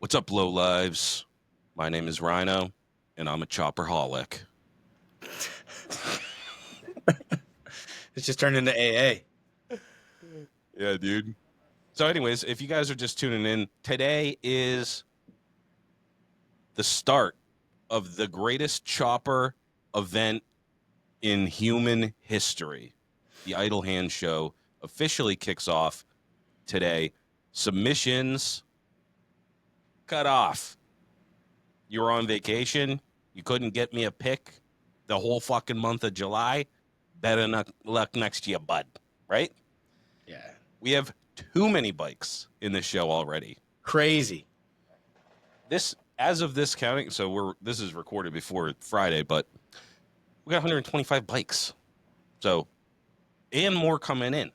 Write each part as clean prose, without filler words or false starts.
What's up, low lives? My name is Rhino, and I'm a chopperholic. It's just turned into AA. Yeah, dude. So, anyways, if you guys are just tuning in, today is the start of the greatest chopper event in human history. The Idle Hand Show officially kicks off today. Submissions cut off. You were on vacation. You couldn't get me a pick the whole fucking month of July. Better luck next year, bud. Right? Yeah. We have too many bikes in this show already. Crazy. This, as of this counting, so this is recorded before Friday, but we got 125 bikes. So, and more coming in.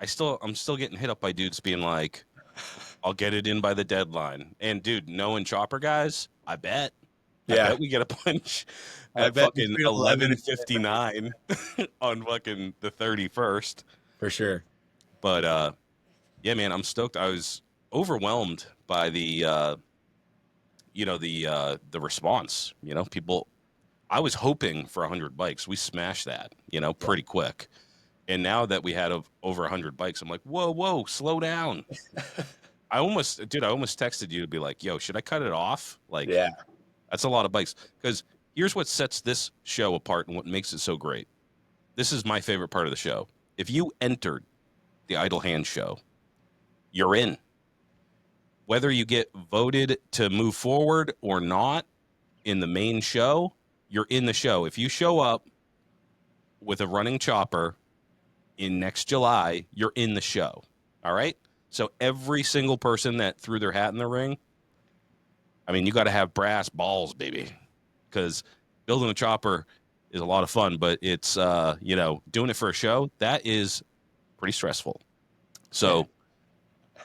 I'm still getting hit up by dudes being like, I'll get it in by the deadline. And dude, knowing chopper guys, I bet we get a bunch I at bet fucking between 11 and 11:59 on fucking the 31st. For sure. But yeah, man, I'm stoked. I was overwhelmed by the response. People. I was hoping for 100 bikes. We smashed that, pretty quick. And now that we had over 100 bikes, I'm like, whoa, slow down. I almost texted you to be like, yo, should I cut it off? Like, Yeah. that's a lot of bikes. Because here's what sets this show apart and what makes it so great. This is my favorite part of the show. If you entered the Idle Hand Show, you're in. Whether you get voted to move forward or not in the main show, you're in the show. If you show up with a running chopper in next July, you're in the show. All right? So every single person that threw their hat in the ring, I mean, you got to have brass balls, baby, because building a chopper is a lot of fun, but it's, doing it for a show, that is pretty stressful. So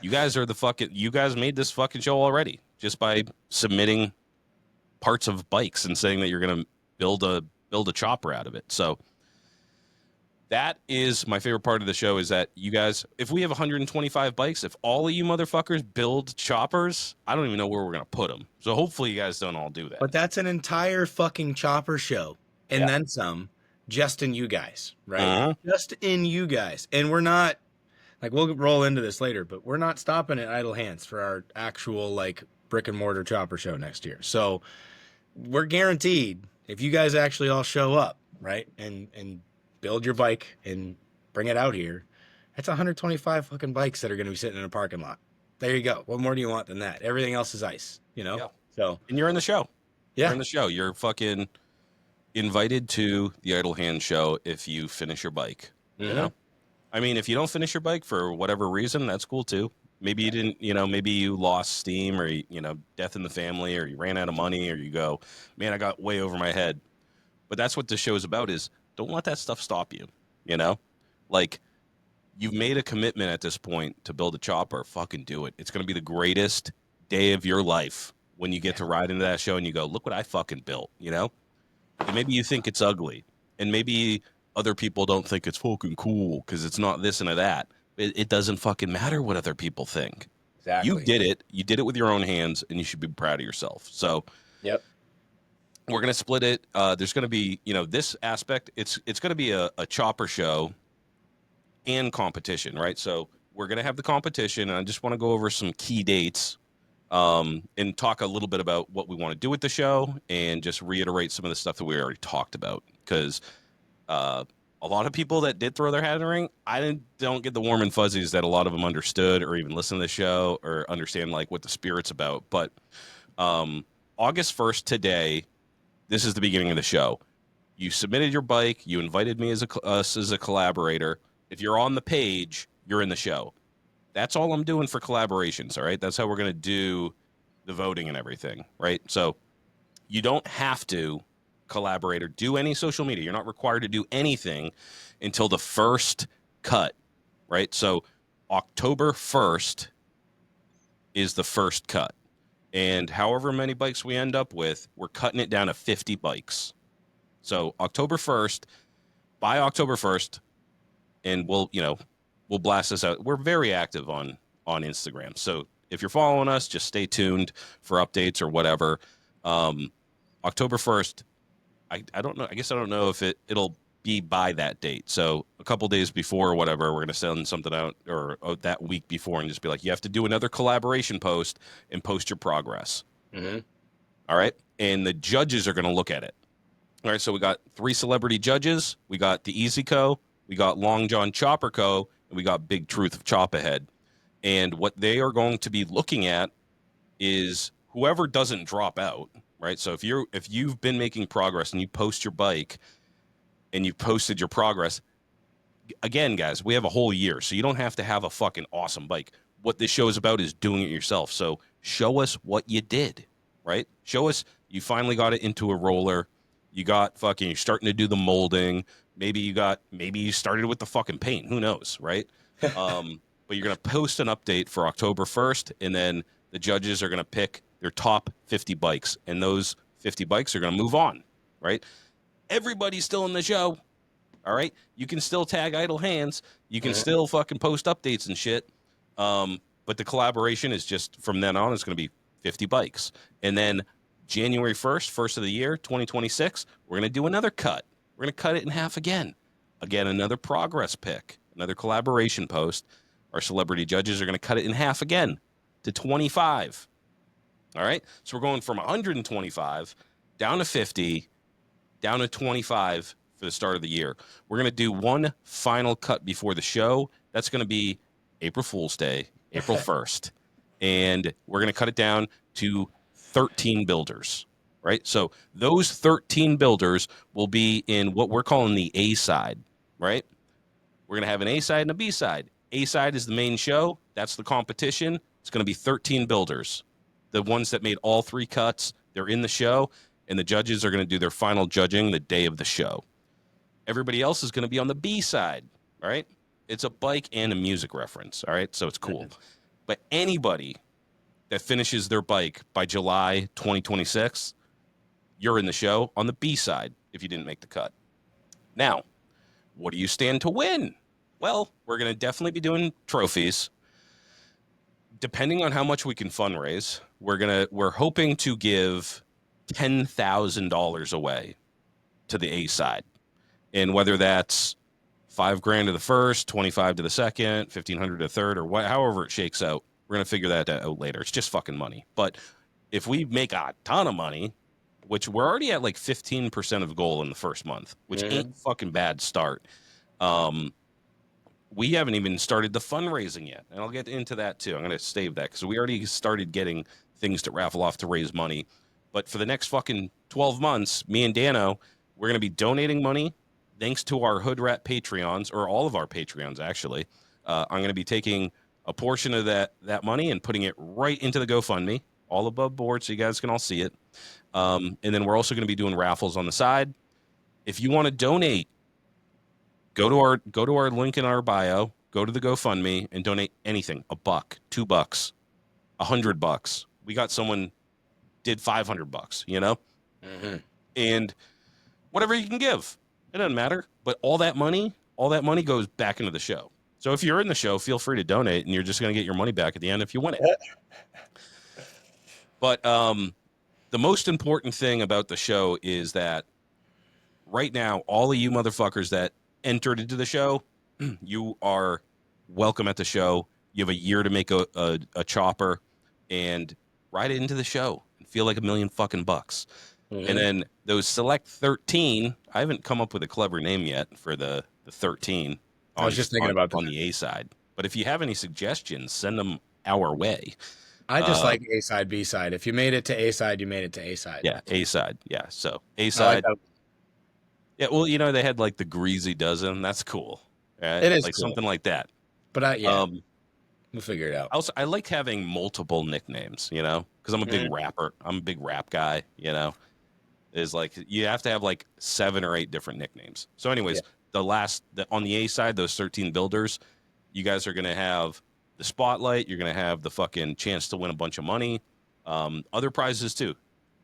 you guys made this fucking show already just by submitting parts of bikes and saying that you're going to build a chopper out of it. So that is my favorite part of the show, is that you guys, if we have 125 bikes, if all of you motherfuckers build choppers, I don't even know where we're going to put them. So hopefully you guys don't all do that. But that's an entire fucking chopper show. And then some, just in you guys, right? Uh-huh. Just in you guys. And we're not, like, we'll roll into this later, but we're not stopping at Idle Hands for our actual, like, brick and mortar chopper show next year. So we're guaranteed, if you guys actually all show up, right, and build your bike and bring it out here, that's 125 fucking bikes that are going to be sitting in a parking lot. There you go. What more do you want than that? Everything else is ice, Yeah. So, and you're in the show. Yeah. You're in the show. You're fucking invited to the Idle Hand Show if you finish your bike. Mm-hmm. I mean, if you don't finish your bike for whatever reason, that's cool too. Maybe you didn't, maybe you lost steam, or, death in the family, or you ran out of money, or you go, man, I got way over my head. But that's what this show is about, is don't let that stuff stop you, Like, you've made a commitment at this point to build a chopper. Fucking do it. It's going to be the greatest day of your life when you get to ride into that show and you go, look what I fucking built, And maybe you think it's ugly, and maybe other people don't think it's fucking cool because it's not this and that. It doesn't fucking matter what other people think. Exactly. You did it. You did it with your own hands, and you should be proud of yourself. So, Yep. We're going to split it. There's going to be, this aspect. It's going to be a chopper show and competition, right? So we're going to have the competition, and I just want to go over some key dates and talk a little bit about what we want to do with the show, and just reiterate some of the stuff that we already talked about, because a lot of people that did throw their hat in the ring, I don't get the warm and fuzzies that a lot of them understood or even listen to the show or understand like what the spirit's about. But August 1st, today, this is the beginning of the show. You submitted your bike. You invited me as a collaborator. If you're on the page, you're in the show. That's all I'm doing for collaborations, all right? That's how we're going to do the voting and everything, right? So you don't have to collaborate or do any social media. You're not required to do anything until the first cut, right? So October 1st is the first cut. And however many bikes we end up with, we're cutting it down to 50 bikes. So October 1st, by October 1st, and we'll blast this out. We're very active on Instagram. So if you're following us, just stay tuned for updates or whatever. October 1st, I don't know. I guess I don't know if it'll be by that date. So a couple days before or whatever, we're going to send something out or that week before and just be like, you have to do another collaboration post and post your progress. Mm-hmm. All right. And the judges are going to look at it. All right. So we got 3 celebrity judges. We got the Easy Co. We got Long John Chopper Co. And we got Big Truth of Chop Ahead. And what they are going to be looking at is whoever doesn't drop out. Right. So if you've been making progress and you post your bike and you posted your progress, again, guys, we have a whole year, so you don't have to have a fucking awesome bike. What this show is about is doing it yourself. So show us what you did, right? Show us you finally got it into a roller. You got fucking, you're starting to do the molding. Maybe you started with the fucking paint. Who knows, right? But you're going to post an update for October 1st, and then the judges are going to pick their top 50 bikes, and those 50 bikes are going to move on, right? Everybody's still in the show. All right. You can still tag Idle Hands. You can still fucking post updates and shit. But the collaboration is just from then on, it's going to be 50 bikes. And then January 1st, first of the year, 2026, we're going to do another cut. We're going to cut it in half again. Again, another progress pick, another collaboration post. Our celebrity judges are going to cut it in half again to 25. All right. So we're going from 125 down to 50, down to 25 for the start of the year. We're going to do one final cut before the show. That's going to be April Fool's Day, April 1st. And we're going to cut it down to 13 builders, right? So those 13 builders will be in what we're calling the A side, right? We're going to have an A side and a B side. A side is the main show. That's the competition. It's going to be 13 builders. The ones that made all 3 cuts, they're in the show, and the judges are going to do their final judging the day of the show. Everybody else is going to be on the B side, all right? It's a bike and a music reference, all right? So it's cool. But anybody that finishes their bike by July 2026, you're in the show on the B side if you didn't make the cut. Now, what do you stand to win? Well, we're going to definitely be doing trophies. Depending on how much we can fundraise, we're hoping to give $10,000 away to the A side. And whether that's $5,000 to the first, 25 to the second, 1,500 to the third, or however it shakes out, we're going to figure that out later. It's just fucking money. But if we make a ton of money, which we're already at like 15% of goal in the first month, which ain't a fucking bad start. We haven't even started the fundraising yet. And I'll get into that too. I'm going to save that because we already started getting things to raffle off to raise money. But for the next fucking 12 months, me and Dano, we're going to be donating money thanks to our Hood Rat Patreons, or all of our Patreons, actually. I'm going to be taking a portion of that money and putting it right into the GoFundMe, all above board, so you guys can all see it. And then we're also going to be doing raffles on the side. If you want to donate, go to our link in our bio, go to the GoFundMe, and donate anything. $1, $2, $100. We got someone did $500, you know? And whatever you can give. It doesn't matter. But all that money goes back into the show. So if you're in the show, feel free to donate, and you're just going to get your money back at the end if you win it. But the most important thing about the show is that right now, all of you motherfuckers that entered into the show, you are welcome at the show. You have a year to make a chopper and ride it into the show and feel like $1 million fucking bucks. And then those select 13, I haven't come up with a clever name yet for the 13. I was just thinking about that. On the A side. But if you have any suggestions, send them our way. I just like A side, B side. If you made it to A side, you made it to A side. Yeah, A side. Yeah, so A side. Like yeah, well, you know, they had like the Greasy Dozen. That's cool. Right? It is like cool. something like that. But we'll figure it out. Also, I like having multiple nicknames, you know, because I'm a big rapper. I'm a big rap guy, you know. Is like you have to have like 7 or 8 different nicknames. So, anyways, on the A side, those 13 builders, you guys are gonna have the spotlight. You're gonna have the fucking chance to win a bunch of money, other prizes too.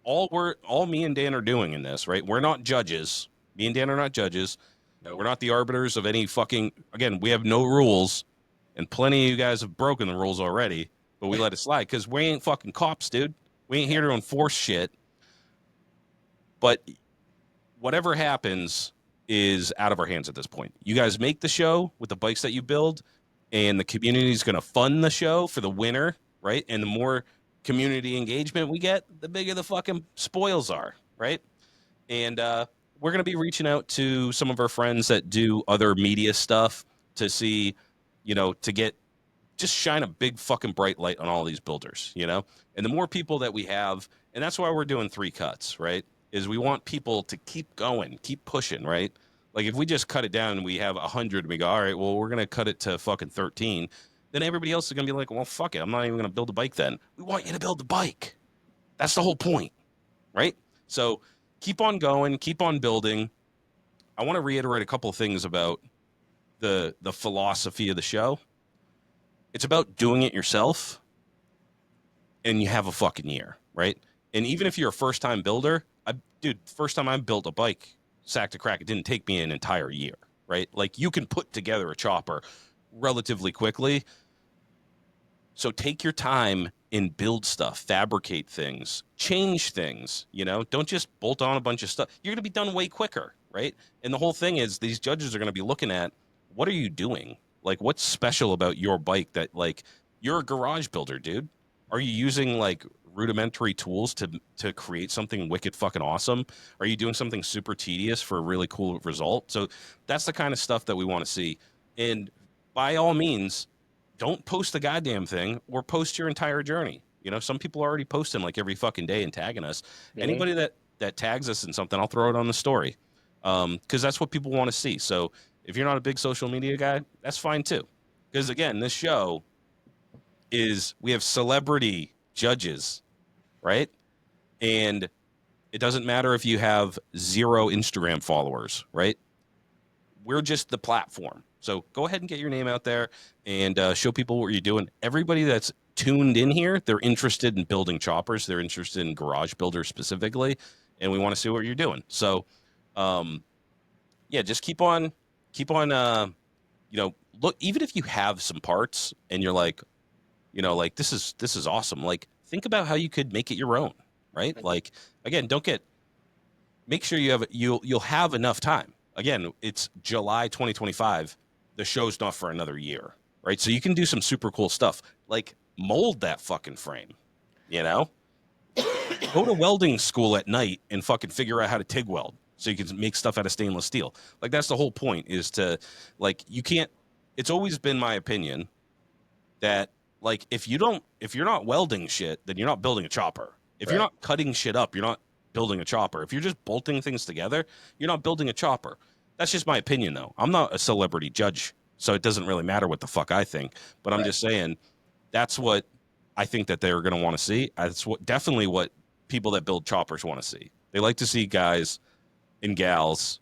All me and Dan are doing in this, right? We're not judges. Me and Dan are not judges. No. We're not the arbiters of any fucking. Again, we have no rules, and plenty of you guys have broken the rules already. but we let it slide because we ain't fucking cops, dude. We ain't here to enforce shit. But whatever happens is out of our hands at this point. You guys make the show with the bikes that you build, and the community is going to fund the show for the winner, right? And the more community engagement we get, the bigger the fucking spoils are, right? And we're going to be reaching out to some of our friends that do other media stuff to see, to get just shine a big fucking bright light on all these builders, And the more people that we have, and that's why we're doing 3 cuts, right? Is we want people to keep going, keep pushing, right? Like if we just cut it down and we have 100 and we go, all right, well, we're going to cut it to fucking 13, then everybody else is going to be like, well, fuck it. I'm not even going to build a bike then. We want you to build the bike. That's the whole point, right? So keep on going, keep on building. I want to reiterate a couple of things about the philosophy of the show. It's about doing it yourself, and you have a fucking year, right? And even if you're a first-time builder, first time I built a bike, sack to crack, it didn't take me an entire year, right? Like you can put together a chopper relatively quickly. So take your time and build stuff, fabricate things, change things, Don't just bolt on a bunch of stuff. You're going to be done way quicker, right? And the whole thing is these judges are going to be looking at, what are you doing? Like, what's special about your bike that, like, you're a garage builder, dude? Are you using, like, rudimentary tools to create something wicked fucking awesome? Are you doing something super tedious for a really cool result? So that's the kind of stuff that we want to see. And by all means, don't post the goddamn thing or post your entire journey. Some people are already posting like every fucking day and tagging us. Mhm. Anybody that tags us in something, I'll throw it on the story. Because that's what people want to see. So if you're not a big social media guy, that's fine too. Because again, this show we have celebrity judges, right? And it doesn't matter if you have 0 Instagram followers, right? We're just the platform. So go ahead and get your name out there and show people what you're doing. Everybody that's tuned in here, they're interested in building choppers. They're interested in garage builders specifically, and we want to see what you're doing. So, just keep on, look, even if you have some parts and you're like, like this is awesome. Like think about how you could make it your own, right? Like again, make sure you'll have enough time. Again, it's July 2025. The show's not for another year, right? So you can do some super cool stuff, like mold that fucking frame, Go to welding school at night and fucking figure out how to TIG weld so you can make stuff out of stainless steel. Like that's the whole point is to, like, you can't, it's always been my opinion that, like, if you're not welding shit, then you're not building a chopper. If you're not cutting shit up, you're not building a chopper. If you're just bolting things together, you're not building a chopper. That's just my opinion, though. I'm not a celebrity judge, so it doesn't really matter what the fuck I think. But I'm just saying that's what I think that they're going to want to see. That's definitely what people that build choppers want to see. They like to see guys and gals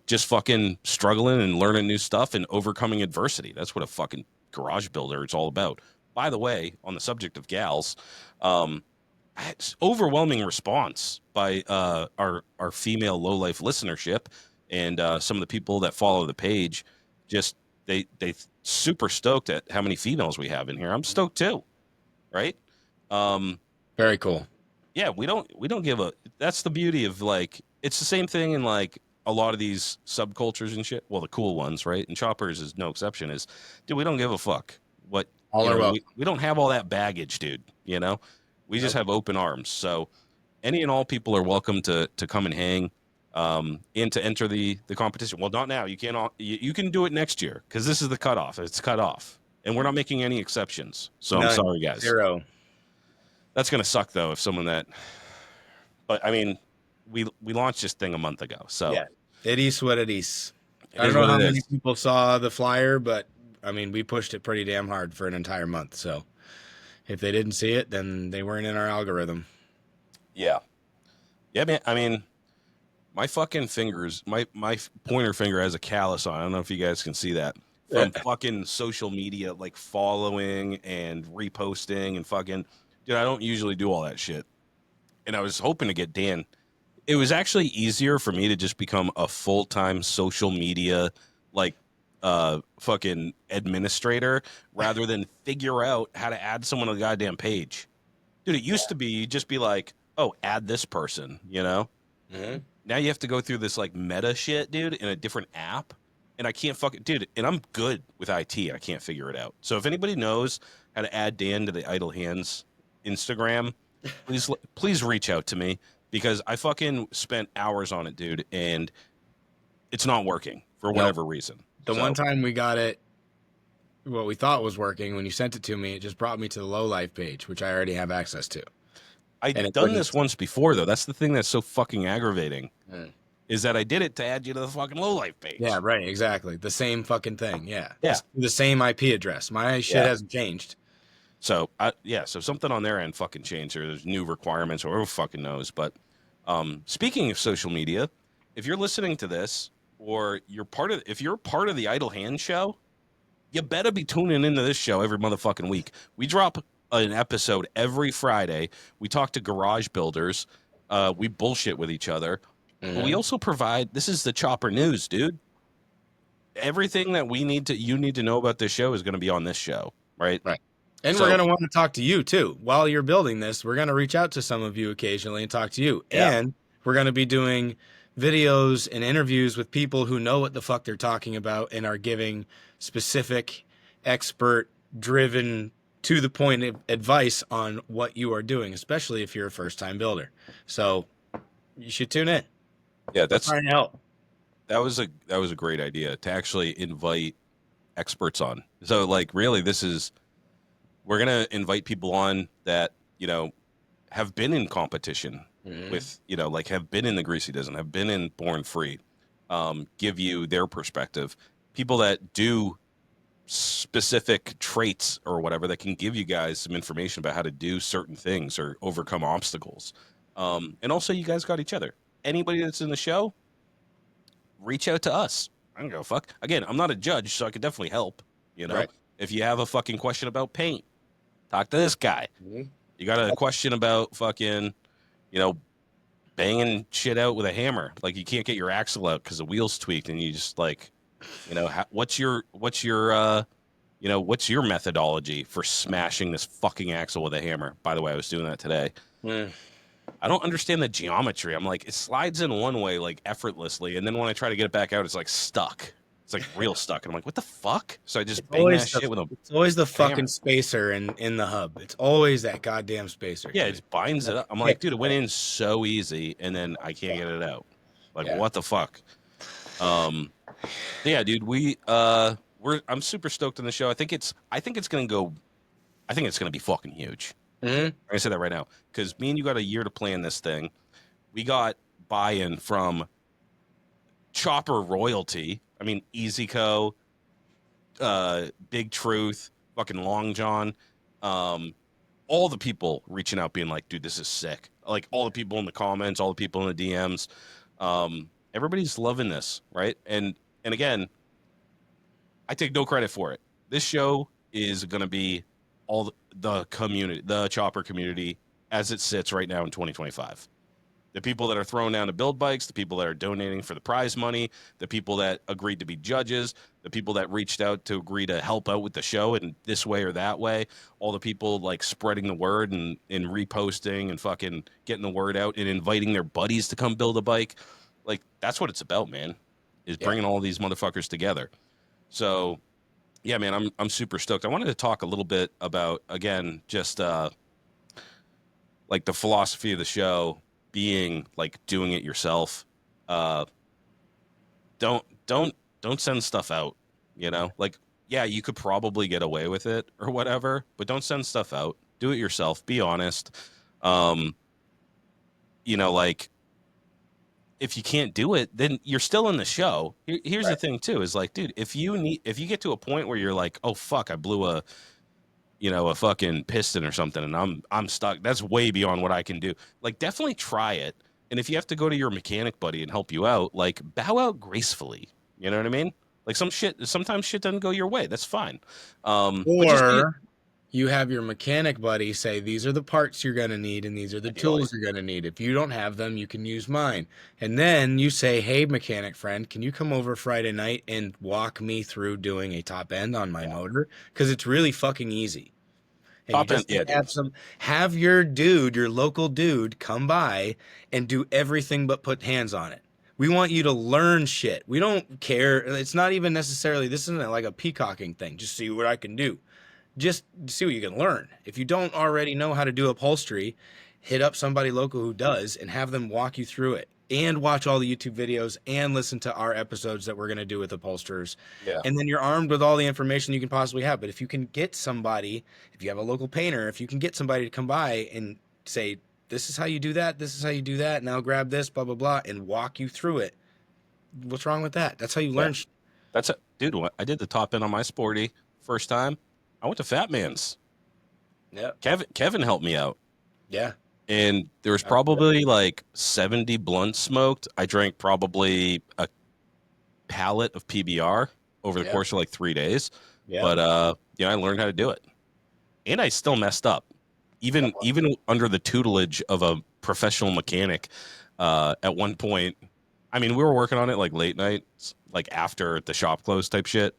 just fucking struggling and learning new stuff and overcoming adversity. That's what a fucking garage builder is all about. By the way, on the subject of gals, overwhelming response by our female Lowlife listenership and some of the people that follow the page. Just they super stoked at how many females we have in here. I'm stoked too, right? Very cool. Yeah, we don't give a. That's the beauty of, like, it's the same thing in like a lot of these subcultures and shit. Well, the cool ones, right? And choppers is no exception. Is, dude, we don't give a fuck what we don't have all that baggage, dude. We just have open arms. So any and all people are welcome to come and hang, and to enter the competition. Well, not now. You can't. You can do it next year because this is the cutoff. It's cut off, and we're not making any exceptions. So I'm sorry, guys. 0. That's gonna suck though if someone that. But I mean, we launched this thing a month ago, so yeah, it is what it is. I don't know how many people saw the flyer, but I mean, we pushed it pretty damn hard for an entire month. So if they didn't see it, then they weren't in our algorithm. Yeah, man. I mean, my fucking fingers, my pointer finger has a callus on. I don't know if you guys can see that from fucking social media, like following and reposting and fucking. Dude, I don't usually do all that shit. And I was hoping to get Dan. It was actually easier for me to just become a full-time social media, like, fucking administrator rather than figure out how to add someone to the goddamn page. Dude, it used to be you'd just be like, oh, add this person, you know? Mhm. Now you have to go through this like meta shit, dude, in a different app. And I can't fucking, dude, and I'm good with IT and I can't figure it out. So if anybody knows how to add Dan to the Idle Hands Instagram, please reach out to me because I fucking spent hours on it, dude, and it's not working for Nope. whatever reason. The So one time we got it, what we thought was working, when you sent it to me, it just brought me to the Lowlife page, which I already have access to. And I'd it done this wouldn't. once before though. That's the thing that's so fucking aggravating Mm. is that I did it to add you to the fucking low life Yeah, page. right, exactly. The same fucking thing. Yeah. Yeah. The same IP address. My shit Yeah. hasn't changed. So so something on their end fucking changed or there's new requirements or who fucking knows. But speaking of social media, if you're listening to this or if you're part of the Idle Hand show, you better be tuning into this show every motherfucking week. We drop an episode every Friday. We talk to garage builders. We bullshit with each other. But we also provide this is the Chopper News, dude. Everything that you need to know about this show is going to be on this show, right? Right. And So- we're going to want to talk to you too. While you're building this, we're going to reach out to some of you occasionally and talk to you. Yeah. And we're going to be doing videos and interviews with people who know what the fuck they're talking about and are giving specific, expert driven, to the point advice on what you are doing, especially if you're a first time builder. So you should tune in. Yeah, We're trying to help. that was a great idea to actually invite experts on. So like really we're going to invite people on that, you know, have been in competition with, you know, like have been in the Greasy Dozen, have been in Born Free, give you their perspective. People that do specific traits or whatever that can give you guys some information about how to do certain things or overcome obstacles. And also you guys got each other. Anybody that's in the show, reach out to us. I don't give a fuck. Again, I'm not a judge, so I could definitely help. You know, Right. if you have a fucking question about paint, talk to this guy. You got a question about fucking, you know, banging shit out with a hammer. Like you can't get your axle out because the wheel's tweaked, and you just like, you know, what's your you know, what's your methodology for smashing this fucking axle with a hammer? By the way, I was doing that today. I don't understand the geometry. I'm like, it slides in one way like effortlessly, and then when I try to get it back out, it's like stuck. It's like real stuck, and I'm like, what the fuck? So I just bang that shit with a. It's always the hammer. fucking spacer in the hub. It's always that goddamn spacer. Yeah, it just binds it up. I'm like, dude, it went in so easy, and then I can't get it out. Like, Yeah. what the fuck? Yeah, dude, I'm super stoked on the show. I think it's gonna be fucking huge. Mhm. I say that right now because me and you got a year to plan this thing. We got buy-in from Chopper royalty. I mean, EasyCo, Big Truth, fucking Long John, all the people reaching out, being like, "Dude, this is sick." Like all the people in the comments, all the people in the DMs, everybody's loving this, right? And again, I take no credit for it. This show is going to be all the community, the Chopper community, as it sits right now in 2025. The people that are throwing down to build bikes, the people that are donating for the prize money, the people that agreed to be judges, the people that reached out to agree to help out with the show in this way or that way, all the people like spreading the word and reposting and fucking getting the word out and inviting their buddies to come build a bike. Like, that's what it's about, man, is bringing all these motherfuckers together. So, yeah, man, I'm super stoked. I wanted to talk a little bit about, again, just like the philosophy of the show being like doing it yourself. Don't send stuff out, you know? Like, yeah, you could probably get away with it or whatever, but don't send stuff out. Do it yourself. Be honest. You know, like, if you can't do it, then you're still in the show. Here's the thing too, is like, dude, if you get to a point where you're like, oh fuck, I blew a fucking piston or something and I'm stuck, that's way beyond what I can do. Like, definitely try it. And if you have to go to your mechanic buddy and help you out, like, bow out gracefully. You know what I mean? Like, sometimes shit doesn't go your way. That's fine. But just Or you have your mechanic buddy say, these are the parts you're going to need and these are the tools you're going to need. If you don't have them, you can use mine. And then you say, hey, mechanic friend, can you come over Friday night and walk me through doing a top end on my motor? Because it's really fucking easy. And you Top end, just yeah, dude. have your dude, your local dude, come by and do everything but put hands on it. We want you to learn shit. We don't care. It's not even necessarily, this isn't like a peacocking thing. Just see what I can do. Just see what you can learn. If you don't already know how to do upholstery, hit up somebody local who does and have them walk you through it, and watch all the YouTube videos and listen to our episodes that we're going to do with upholsterers. Yeah. And then you're armed with all the information you can possibly have. But if you can get somebody, if you have a local painter, if you can get somebody to come by and say, this is how you do that, this is how you do that, now grab this, blah, blah, blah, and walk you through it. What's wrong with that? That's how you learn. That's it. Dude, I did the top end on my Sporty first time. I went to Fat Man's. Yeah. Kevin helped me out. Yeah. And there was probably like 70 blunts smoked. I drank probably a pallet of PBR over the course of like 3 days. Yeah. But I learned how to do it. And I still messed up. Even under the tutelage of a professional mechanic, at one point, I mean, we were working on it like late nights, like after the shop closed type shit.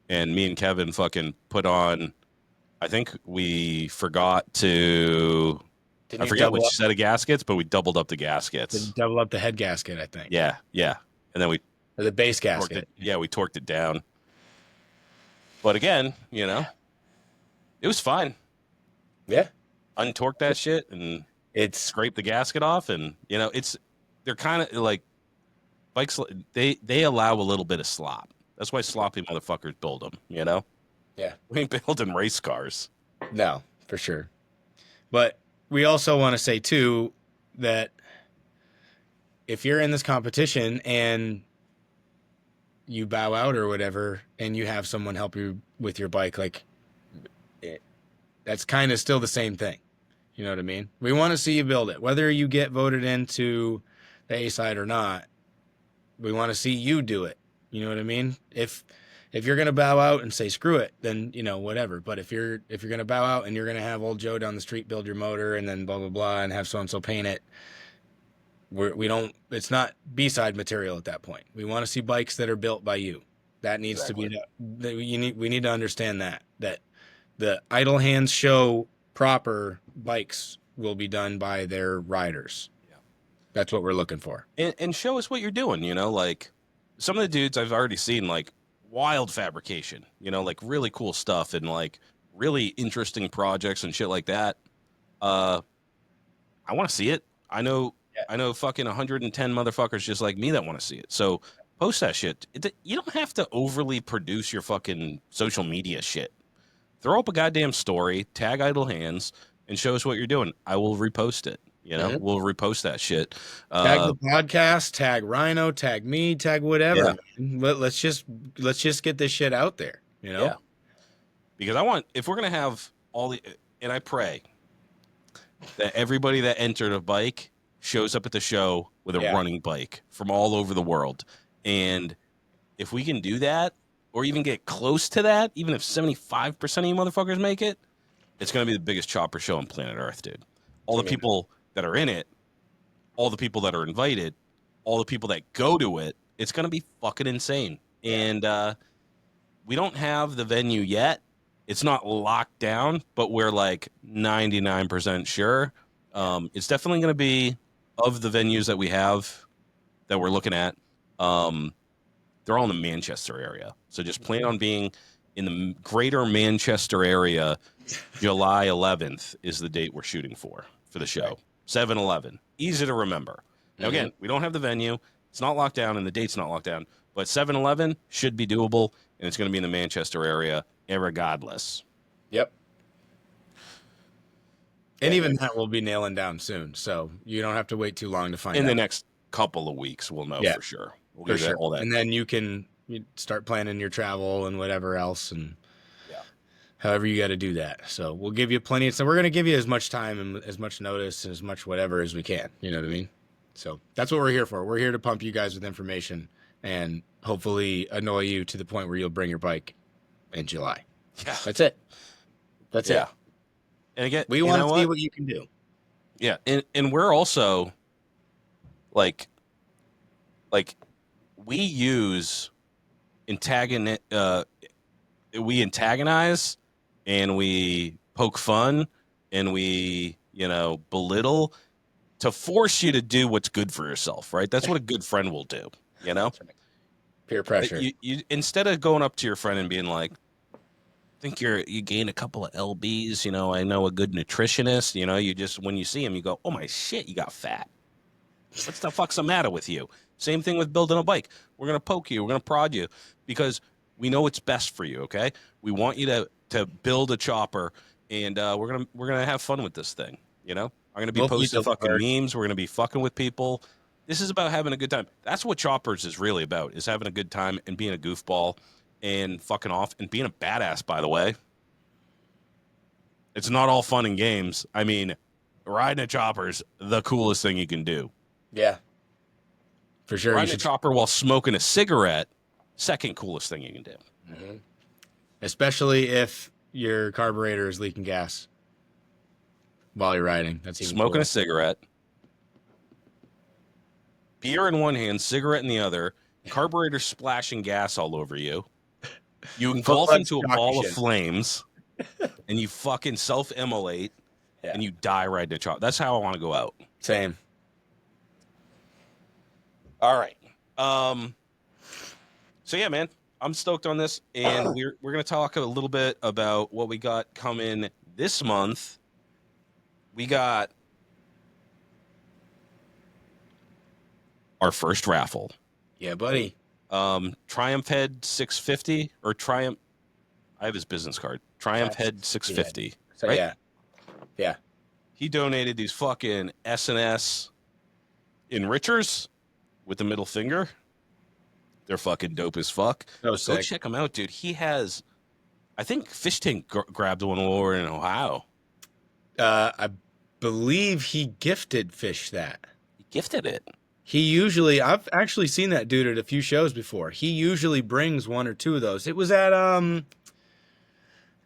And me and Kevin fucking put on, I think we forgot to, I forget which set of gaskets, but we doubled up the gaskets. Double up the head gasket, I think. Yeah. And then or the base gasket. We torqued it down. But again, it was fine. Yeah. Untorqued that shit and scrape the gasket off. And, they're kind of like bikes. They allow a little bit of slop. That's why sloppy motherfuckers build them, Yeah. We ain't building race cars. No, for sure. But we also want to say, too, that if you're in this competition and you bow out or whatever, and you have someone help you with your bike, that's kind of still the same thing. You know what I mean? We want to see you build it. Whether you get voted into the A side or not, we want to see you do it. You know what I mean? If you're gonna bow out and say screw it, then whatever. But if you're gonna bow out and you're gonna have old Joe down the street build your motor and then blah blah blah and have so and so paint it, we don't. It's not B-side material at that point. We want to see bikes that are built by you. That needs to be. We need to understand that the Idle Hands Show proper bikes will be done by their riders. Yeah, that's what we're looking for. And show us what you're doing. Like. Some of the dudes I've already seen, like, wild fabrication, like really cool stuff and like really interesting projects and shit like that. I want to see it. I know fucking 110 motherfuckers just like me that want to see it. So post that shit. You don't have to overly produce your fucking social media shit. Throw up a goddamn story, tag Idle Hands, and show us what you're doing. I will repost it. We'll repost that shit. Tag the podcast, tag Rhino, tag me, tag whatever. Yeah. Let's just get this shit out there. Yeah. Because if we're gonna have and I pray that everybody that entered a bike shows up at the show with a running bike from all over the world, and if we can do that, or even get close to that, even if 75% of you motherfuckers make it, it's gonna be the biggest chopper show on planet Earth, dude. All the people that are in it, all the people that are invited, all the people that go to it, it's going to be fucking insane. And we don't have the venue yet. It's not locked down, but we're like 99% sure. It's definitely going to be, of the venues that we have that we're looking at, they're all in the Manchester area. So just plan on being in the greater Manchester area. July 11th is the date we're shooting for the show. Right. 7-Eleven. Easy to remember. Now, again, we don't have the venue. It's not locked down, and the date's not locked down. But 7-Eleven should be doable, and it's going to be in the Manchester area, irregardless. Yep. And even that we'll be nailing down soon, so you don't have to wait too long to find out. In the next couple of weeks, we'll know for sure. We'll for sure. All that. And then you start planning your travel and whatever else, and however you got to do that. So we'll give you plenty of time. We're going to give you as much time and as much notice and as much whatever as we can. You know what I mean? So that's what we're here for. We're here to pump you guys with information and hopefully annoy you to the point where you'll bring your bike in July. Yeah. That's it. That's Yeah. it. And again, We you want know to see what? what you can do. Yeah, and we're also like like we use we antagonize and we poke fun and we, belittle to force you to do what's good for yourself, right? That's what a good friend will do, you know? That's right. Peer pressure. You instead of going up to your friend and being like, think you gained a couple of lbs, I know a good nutritionist, you just, when you see him, you go, oh my shit, you got fat. What's the fuck's the matter with you? Same thing with building a bike. We're gonna poke you, we're gonna prod you because we know what's best for you. Okay, we want you to build a chopper, and we're gonna have fun with this thing. I'm gonna be Will be posting fucking delivered. memes. We're gonna be fucking with people. This is about having a good time. That's what choppers is really about: is having a good time and being a goofball and fucking off and being a badass. By the way, it's not all fun and games. I mean, riding a chopper's the coolest thing you can do. Yeah, for sure. You Riding a should, chopper while smoking a cigarette, second coolest thing you can do. Mhm. Especially if your carburetor is leaking gas while you're riding. That's even Smoking cooler. a cigarette, beer in one hand, cigarette in the other, carburetor splashing gas all over you. You Full engulf blood into a shock ball of machine. flames, and you fucking self-immolate, Yeah. and you die riding a chopper. That's how I want to go out. Same. All right. So yeah, man, I'm stoked on this, and we're gonna talk a little bit about what we got coming this month. We got our first raffle. Yeah, buddy. Triumph Head 650 or Triumph. I have his business card. Triumph Head 650. So Right? yeah. He donated these fucking S&S enrichers with the middle finger. They're fucking dope as fuck. So Go sick. check him out, dude. He has, I think Fish Tank grabbed one while we were in Ohio. I believe he gifted Fish that. He gifted it. I've actually seen that dude at a few shows before. He usually brings one or two of those. It was at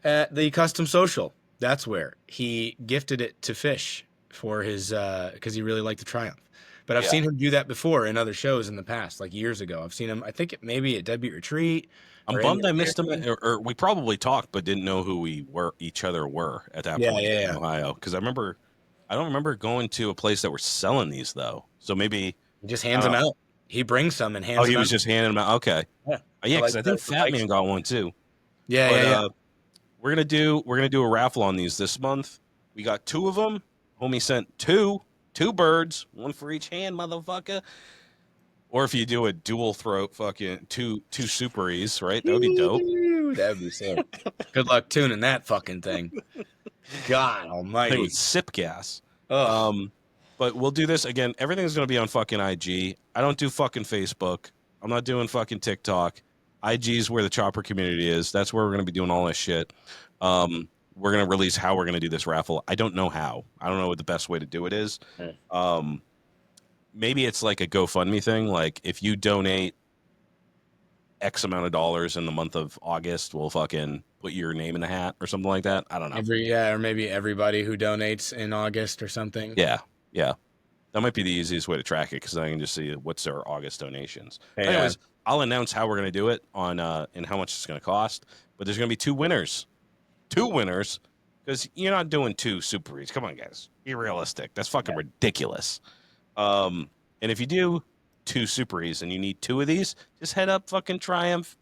the Custom Social. That's where he gifted it to Fish for his because he really liked the Triumph. But I've Yeah. seen him do that before in other shows in the past, like years ago. I've seen him. I think maybe at Debut Retreat. I'm or bummed I in- missed him, or we probably talked, but didn't know who each other were at that Yeah, point yeah. in Ohio. Because I don't remember going to a place that were selling these though. So maybe He just I hands don't them know. out. He brings some and hands Oh, them he out. was just handing them out. Okay, Yeah, yeah, like because I think the Fat bikes. Man got one too. Yeah, But yeah. we're gonna do a raffle on these this month. We got two of them. Homie sent two birds, one for each hand, motherfucker. Or if you do a dual throat, fucking two Super E's, right? That would be dope. That'd be sick. Good luck tuning that fucking thing. God They almighty. would sip gas. Ugh. But we'll do this again. Everything's gonna be on fucking IG. I don't do fucking Facebook. I'm not doing fucking TikTok. IG is where the chopper community is. That's where we're gonna be doing all this shit. We're gonna release how we're gonna do this raffle. I don't know how. I don't know what the best way to do it is. Maybe it's like a GoFundMe thing. Like if you donate X amount of dollars in the month of August, we'll fucking put your name in the hat or something like that. I don't know. Or maybe everybody who donates in August or something. Yeah. That might be the easiest way to track it because I can just see what's their August donations. Yeah. Anyways, I'll announce how we're going to do it on and how much it's going to cost. But there's going to be two winners because you're not doing two Super Eats. Come on, guys, be realistic. That's fucking ridiculous. And if you do two Super E's and you need two of these, just head up fucking Triumph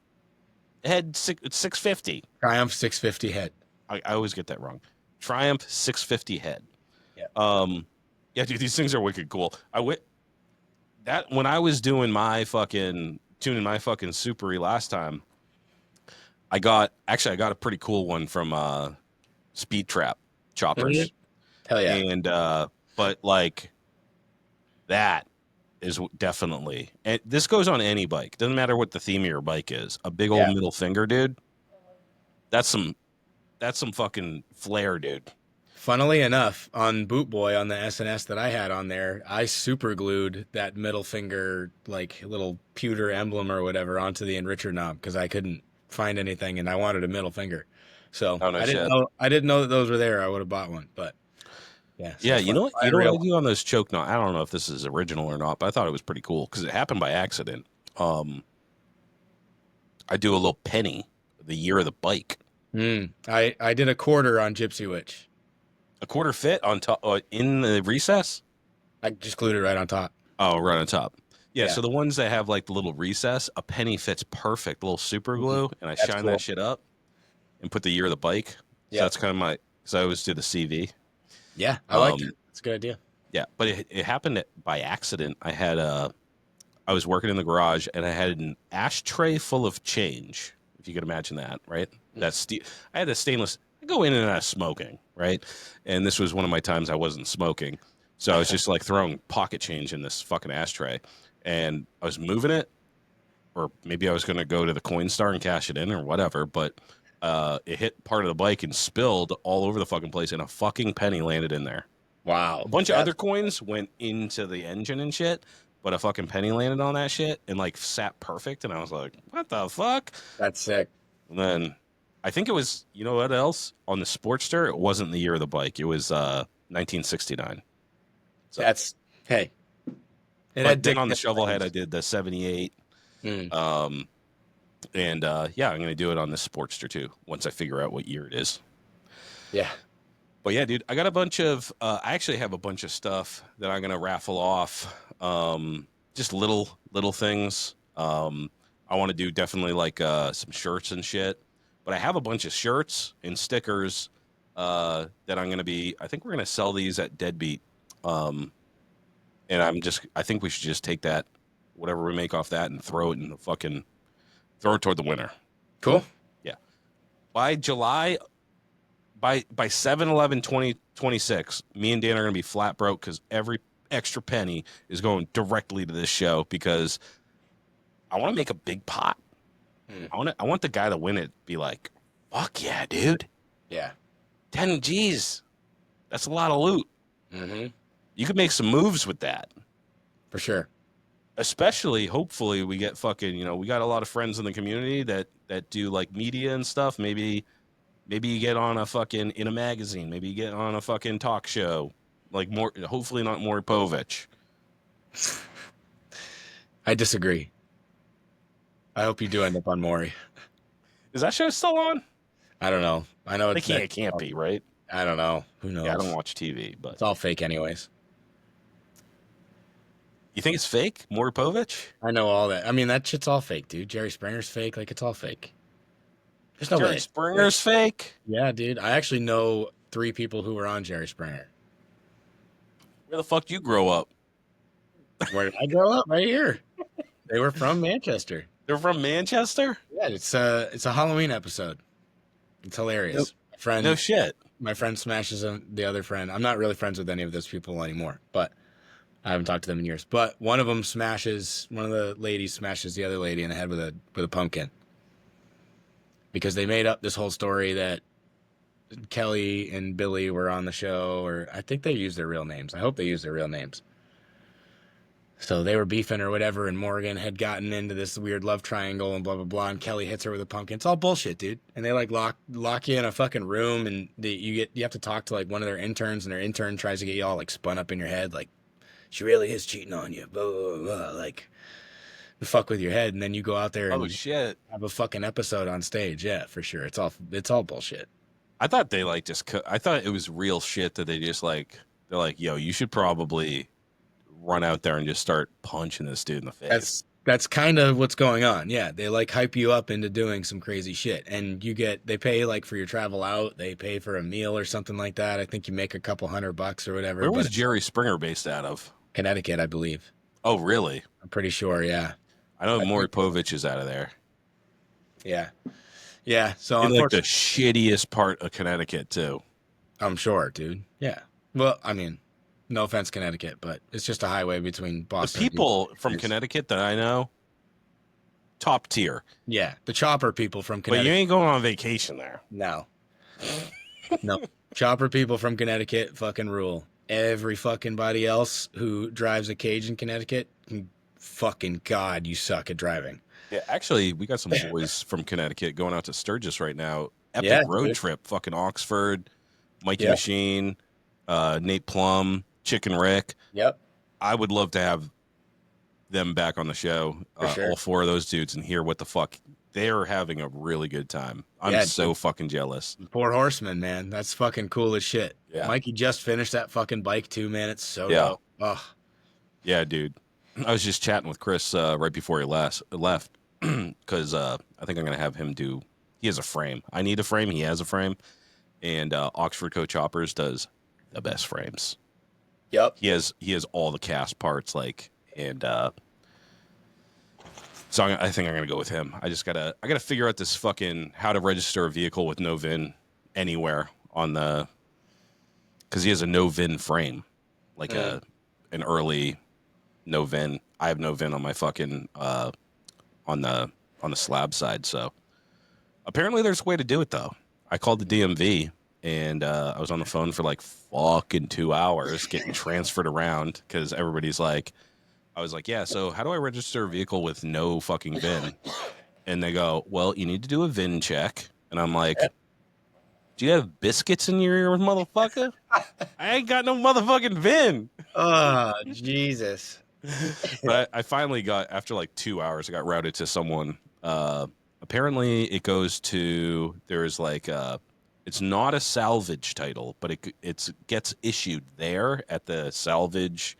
Head 650. Triumph 650 head. I always get that wrong. Triumph 650 head. Yeah. Yeah, dude, these things are wicked cool. That when I was doing tuning my fucking Super E last time, I got a pretty cool one from Speed Trap Choppers. Mhm. Hell yeah. And but like that is definitely, and this goes on any bike. Doesn't matter what the theme of your bike is. A big old middle finger, dude. That's some fucking flair, dude. Funnily enough, on Boot Boy on the SNS that I had on there, I super glued that middle finger, like little pewter emblem or whatever, onto the enricher knob because I couldn't find anything and I wanted a middle finger. So Oh no I didn't shit. know I didn't know that those were there. I would have bought one, but yeah. So Yeah, you know what? buy You a know what real I one. do on those choke knot? I don't know if this is original or not, but I thought it was pretty cool because it happened by accident. Um, I do a little penny, the year of the bike, I did a quarter on Gypsy Witch. a quarter fit on top in the recess. I just glued it right on top. Oh, right on top. Yeah, Yeah. so the ones that have like the little recess, a penny fits perfect, little super glue, and I That's shine that cool. shit up and put the year of the bike. So Yep. that's kind of my, because I always do the CV. Yeah, I like Um, that. It's a good idea. yeah, but it happened by accident. I was working in the garage and I had an ashtray full of change. If you could imagine that, right? I had a stainless. I go in and out of smoking, right? And this was one of my times I wasn't smoking, so I was just like throwing pocket change in this fucking ashtray, and I was moving it, or maybe I was going to go to the Coinstar and cash it in or whatever, but it hit part of the bike and spilled all over the fucking place, and a fucking penny landed in there. Wow. A bunch of That's other coins went into the engine and shit, but a fucking penny landed on that shit and like sat perfect. And I was like, what the fuck? that's sick. And then I think it was, you know what else? On the Sportster, it wasn't the year of the bike. It was 1969. So, That's hey. It but had then Dick on the Nick Shovelhead, I claims. did the 78. Mm. Um, and yeah, I'm going to do it on the Sportster too once I figure out what year it is. Yeah. But yeah, dude, I got a bunch of. I actually have a bunch of stuff that I'm gonna raffle off. Just little things. I want to do definitely like some shirts and shit. But I have a bunch of shirts and stickers that I'm gonna be. I think we're gonna sell these at Deadbeat. Um, and I think we should just take that, whatever we make off that, and throw it in the fucking. Throw it toward the winner. Cool. Yeah. By July by 7/11/2026, me and Dan are going to be flat broke because every extra penny is going directly to this show because I want to make a big pot. Mm. I want the guy to win it be like, fuck yeah, dude. Yeah. 10 G's. That's a lot of loot. Mm-hmm. You could make some moves with that. For sure. Especially, hopefully, we get fucking, we got a lot of friends in the community that do like media and stuff. Maybe you get on a fucking in a magazine. Maybe you get on a fucking talk show. Like more, hopefully not Maury Povich. I disagree. I hope you do end up on Maury. Is that show still on? I don't know. I know It can't be, right? I don't know. Who knows? Yeah, I don't watch TV, but It's all fake anyways. you think it's fake, Maury Povich? I know all that. I mean, that shit's all fake, dude. Jerry Springer's fake. Like, it's all fake. There's no Jerry way. Springer's fake? Yeah, dude. I actually know 3 people who were on Jerry Springer. Where the fuck you grow up? Where did I grow up? Right here. They were from Manchester. They're from Manchester? Yeah, it's a Halloween episode. It's hilarious. Nope. No shit. My friend smashes the other friend. I'm not really friends with any of those people anymore, but I haven't talked to them in years. But one of the ladies smashes the other lady in the head with a pumpkin. Because they made up this whole story that Kelly and Billy were on the show, or I think they used their real names. I hope they used their real names. So they were beefing or whatever, and Morgan had gotten into this weird love triangle and blah, blah, blah, and Kelly hits her with a pumpkin. It's all bullshit, dude. And they like lock you in a fucking room, and you have to talk to like one of their interns, and their intern tries to get you all like spun up in your head, like, she really is cheating on you, blah, blah, blah, like, fuck with your head, and then you go out there and Shit. have a fucking episode on stage. Yeah, for sure. It's all bullshit. I thought they like I thought it was real shit that they just like, they're like, yo, you should probably run out there and just start punching this dude in the face. That's kind of what's going on. Yeah, they like hype you up into doing some crazy shit, and they pay like for your travel out, they pay for a meal or something like that. I think you make a couple $100 or whatever. Where was Jerry Springer based out of? Connecticut, I believe. Oh, really? I'm pretty sure. Yeah. I know Maury Povich is out of there. Yeah. Yeah. So in like the shittiest part of Connecticut too. I'm sure, dude. Yeah. Well, I mean, no offense, Connecticut, but it's just a highway between Boston. The people from Connecticut that I know, top tier. Yeah, the chopper people from Connecticut. But you ain't going on vacation there. No. No. Chopper people from Connecticut fucking rule. Every fucking body else who drives a cage in Connecticut, fucking God, you suck at driving. Yeah, actually, we got some boys from Connecticut going out to Sturgis right now. epic Yeah, road dude. trip. Fucking Oxford, Mikey Yep. Machine, Nate Plum, Chicken Rick. Yep. I would love to have them back on the show, For sure. all four of those dudes, and hear what the fuck they're having a really good time. I'm Yeah, so dude. fucking jealous. Poor Horseman, man. That's fucking cool as shit. Yeah. Mikey just finished that fucking bike too, man. It's so Yeah. dope. Ugh. Yeah, dude. I was just chatting with Chris right before he left because I think I'm gonna have him do. He has a frame. I need a frame. He has a frame, and Oxford Coach Choppers does the best frames. Yep. He has all the cast parts like, and so I think I'm gonna go with him. I gotta figure out this fucking how to register a vehicle with no VIN anywhere on the, because he has a no VIN frame, like an early no VIN. I have no VIN on my fucking on the slab side. So apparently there's a way to do it though. I called the DMV and I was on the phone for like fucking 2 hours getting transferred around because everybody's like, I was like, yeah. So how do I register a vehicle with no fucking VIN? And they go, well, you need to do a VIN check. And I'm like, do you have biscuits in your ear, motherfucker? I ain't got no motherfucking VIN. Oh, Jesus. But I finally got, after like 2 hours, I got routed to someone. Apparently, it goes to, there's like, it's not a salvage title, but it gets issued there at the salvage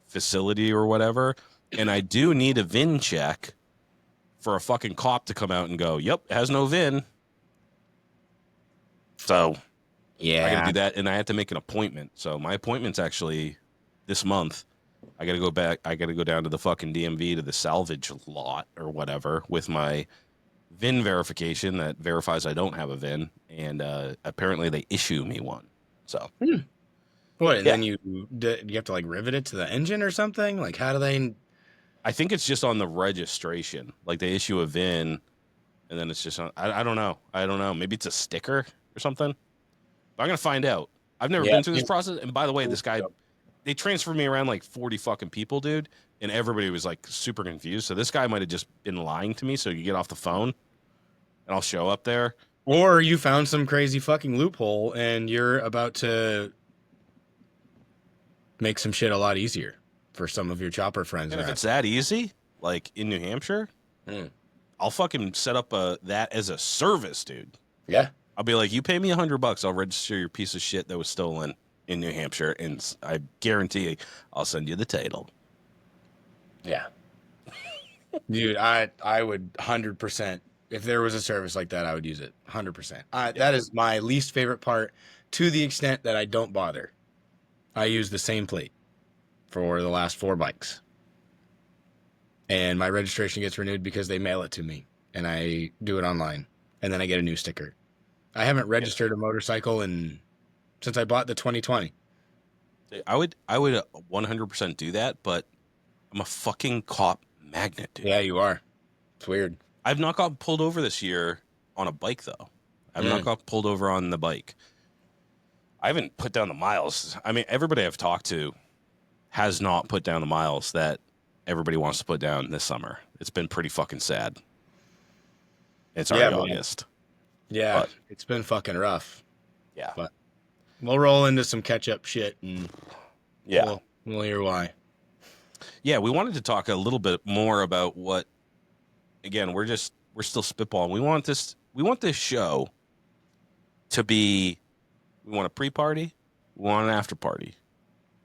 facility or whatever. And I do need a VIN check for a fucking cop to come out and go, yep, it has no VIN. So I got to Yeah. do that, and I have to make an appointment. So my appointment's actually this month. I got to go back. I got to go down to the fucking DMV to the salvage lot or whatever with my VIN verification that verifies I don't have a VIN, and apparently they issue me one. So What? And yeah, then you have to like rivet it to the engine or something? Like, how do they? I think it's just on the registration. Like they issue a VIN, and then it's just on. I don't know. I don't know. Maybe it's a sticker or something. But I'm gonna find out. I've never Yeah. been through this process. And by the way, this guy, they transferred me around like 40 fucking people, dude, and everybody was like super confused. So this guy might have just been lying to me. So you get off the phone, and I'll show up there. Or you found some crazy fucking loophole and you're about to make some shit a lot easier for some of your chopper friends. And if it's that easy, like in New Hampshire, I'll fucking set up that as a service, dude. Yeah. I'll be like, you pay me $100, I'll register your piece of shit that was stolen in New Hampshire, and I guarantee I'll send you the title. Yeah. Dude, I would 100%. If there was a service like that, I would use it 100%. That is my least favorite part, to the extent that I don't bother. I use the same plate for the last 4 bikes. And my registration gets renewed because they mail it to me and I do it online and then I get a new sticker. I haven't registered a motorcycle since I bought the 2020. I would 100% do that, but I'm a fucking cop magnet, dude. Yeah, you are. It's weird. I've not got pulled over this year on a bike, though. I've not got pulled over on the bike. I haven't put down the miles. I mean, everybody I've talked to has not put down the miles that everybody wants to put down this summer. It's been pretty fucking sad. It's already August. Yeah, but it's been fucking rough. Yeah. But we'll roll into some catch-up shit and we'll hear why. Yeah, we wanted to talk a little bit more about what, again, we're still spitballing. We want this show to be, we want a pre-party, we want an after-party.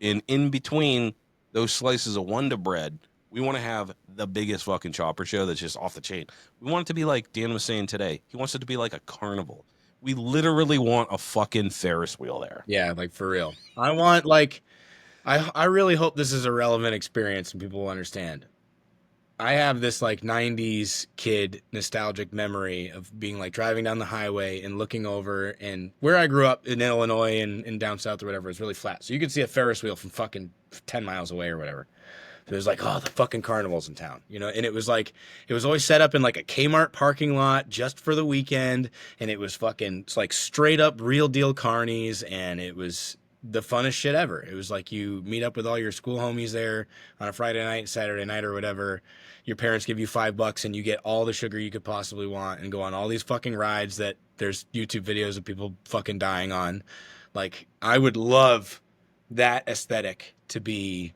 In between those slices of Wonder Bread, we want to have the biggest fucking chopper show that's just off the chain. We want it to be like Dan was saying today. He wants it to be like a carnival. We literally want a fucking Ferris wheel there. Yeah, like for real. I want like, I really hope this is a relevant experience and people will understand. I have this like 90s kid nostalgic memory of being like driving down the highway and looking over, and where I grew up in Illinois and down south or whatever is really flat. So you could see a Ferris wheel from fucking 10 miles away or whatever. So it was like, oh, the fucking carnival's in town, you know? And it was like, it was always set up in like a Kmart parking lot just for the weekend. And it was fucking like straight up real deal carnies. And it was the funnest shit ever. It was like you meet up with all your school homies there on a Friday night, Saturday night or whatever. your parents give you $5 and you get all the sugar you could possibly want and go on all these fucking rides that there's YouTube videos of people fucking dying on. Like, I would love that aesthetic to be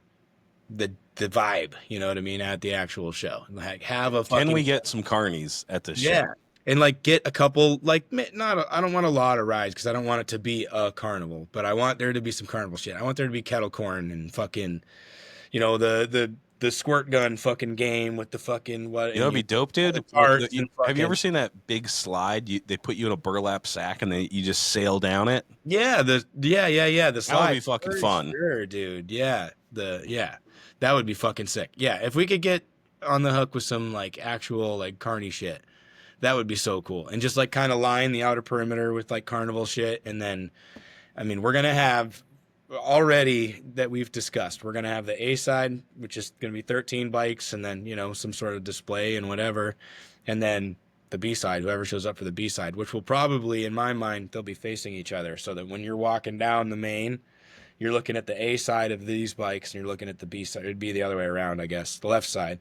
the vibe, you know what I mean, at the actual show. Like, have a Can fucking we get some carnies at this yeah, show? and like get a couple like I don't want a lot of rides because I don't want it to be a carnival, but I want there to be some carnival shit. I want there to be kettle corn and fucking the squirt gun fucking game with the fucking what You know, it'd and be dope, dude. the parts and Have you ever fucking seen that big slide? They put you in a burlap sack and you just sail down it. yeah the That slide. would be fucking For fun. sure, dude. That would be fucking sick. Yeah, if we could get on the hook with some like actual like carny shit, that would be so cool. And just like kind of line the outer perimeter with like carnival shit. And then, I mean, we're going to have already that we've discussed, we're going to have the A side, which is going to be 13 bikes and then, some sort of display and whatever. And then the B side, whoever shows up for the B side, which will probably, in my mind, they'll be facing each other so that when you're walking down the main, you're looking at the A side of these bikes and you're looking at the B side. It'd be the other way around, I guess, the left side.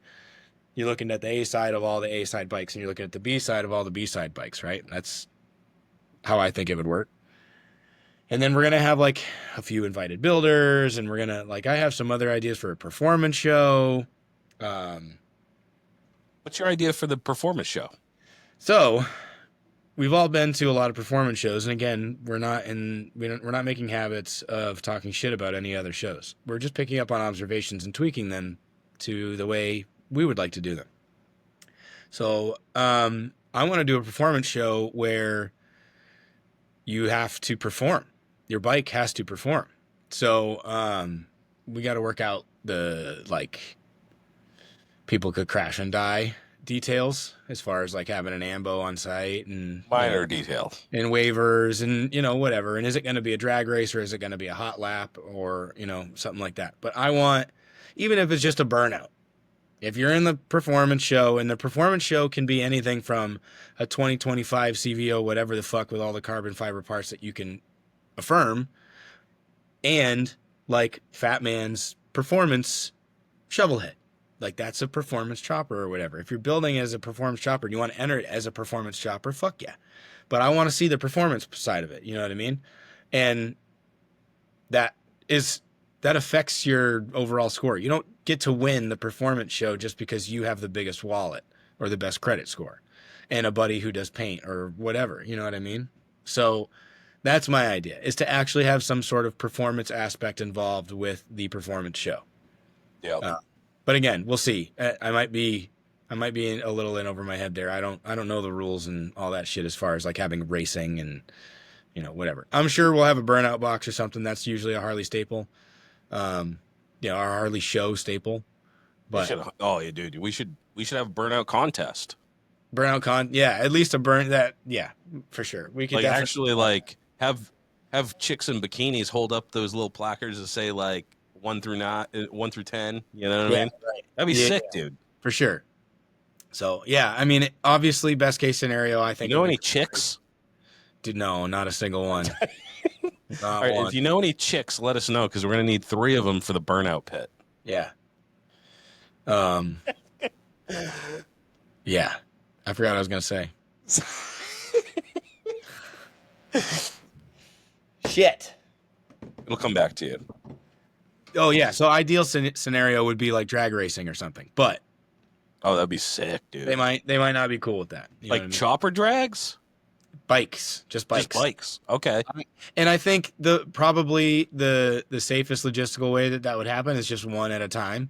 You're looking at the A side of all the A side bikes and you're looking at the B side of all the B side bikes, right? That's how I think it would work. And then we're going to have like a few invited builders and we're going to like, I have some other ideas for a performance show. What's your idea for the performance show? So we've all been to a lot of performance shows. And again, we're not making habits of talking shit about any other shows. We're just picking up on observations and tweaking them to the way we would like to do them. So I want to do a performance show where you have to perform. Your bike has to perform. So we got to work out the like people could crash and die details as far as like having an ambo on site and Minor details. and waivers and whatever. And is it going to be a drag race or is it going to be a hot lap or something like that? But I want, even if it's just a burnout, if you're in the performance show, and the performance show can be anything from a 2025 CVO, whatever the fuck, with all the carbon fiber parts that you can affirm, and like Fat Man's performance shovel head. Like that's a performance chopper or whatever. If you're building as a performance chopper and you want to enter it as a performance chopper, fuck yeah. But I want to see the performance side of it. You know what I mean? And that affects your overall score. You don't get to win the performance show just because you have the biggest wallet or the best credit score and a buddy who does paint or whatever. You know what I mean? So that's my idea, is to actually have some sort of performance aspect involved with the performance show. Yeah. But again, we'll see. I might be a little in over my head there. I don't know the rules and all that shit as far as like having racing and whatever. I'm sure we'll have a burnout box or something. That's usually a Harley staple. Our Harley show staple. But yeah, dude, we should have a burnout contest. At least a burn that, yeah, for sure. We could like actually like have chicks in bikinis hold up those little placards that say like 1 through 10. You know what I mean? Right. That'd be sick, dude. For sure. So yeah, I mean, obviously, best case scenario, I think. You know any chicks? Dude, no, not a single one. All right, if you know any chicks, let us know because we're gonna need 3 of them for the burnout pit. Yeah. Yeah. I forgot what I was gonna say. Shit. It'll come back to you. Oh yeah. So ideal scenario would be like drag racing or something, but that'd be sick, dude. they might not be cool with that. Like chopper drags? Bikes, just bikes. Just bikes. Okay. And I think probably the safest logistical way that would happen is just one at a time.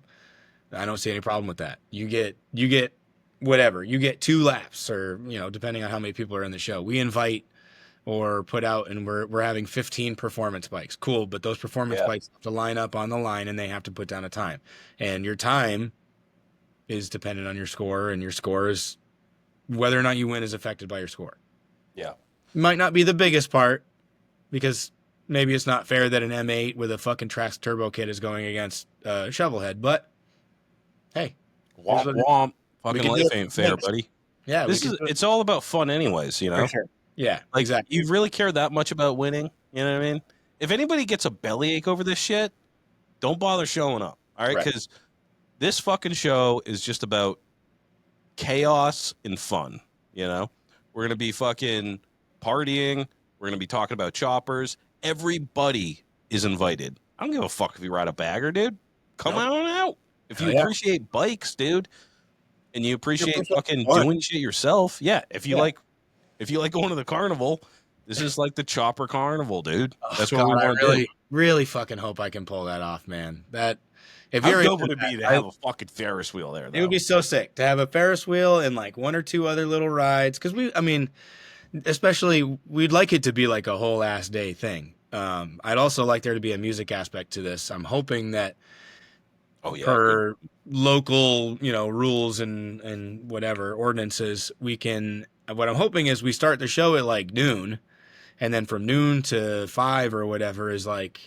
I don't see any problem with that. You get whatever. You get 2 laps or, depending on how many people are in the show. We invite or put out and we're having 15 performance bikes. Cool, but those performance bikes have to line up on the line and they have to put down a time. And your time is dependent on your score, and your score is whether or not you win is affected by your score. Yeah. Might not be the biggest part because maybe it's not fair that an M8 with a fucking Trax turbo kit is going against Shovelhead, but hey. Womp womp. Fucking life ain't fair, buddy. Yeah. It's all about fun anyways, For sure. Yeah, like, exactly. You really care that much about winning? You know what I mean? If anybody gets a bellyache over this shit, don't bother showing up. All right? Because this fucking show is just about chaos and fun. You know, we're gonna be fucking partying. We're gonna be talking about choppers. Everybody is invited. I don't give a fuck if you ride a bagger, dude. Come Nope. on out. If Hell you yeah. appreciate bikes, dude, and you appreciate It's fucking fun. doing shit yourself, yeah. Yeah. If you like going to the carnival, this is like the chopper carnival, dude. Oh That's what we God, I want to do. really, really fucking hope I can pull that off, man. That if How you're dope into would it that, be to have a fucking Ferris wheel there, it would though? be so sick to have a Ferris wheel and like one or two other little rides. Because I mean, especially we'd like it to be like a whole ass day thing. I'd also like there to be a music aspect to this. I'm hoping that Oh yeah, good. per local, rules and whatever ordinances, we can. What I'm hoping is we start the show at like noon, and then from noon to 5 or whatever is like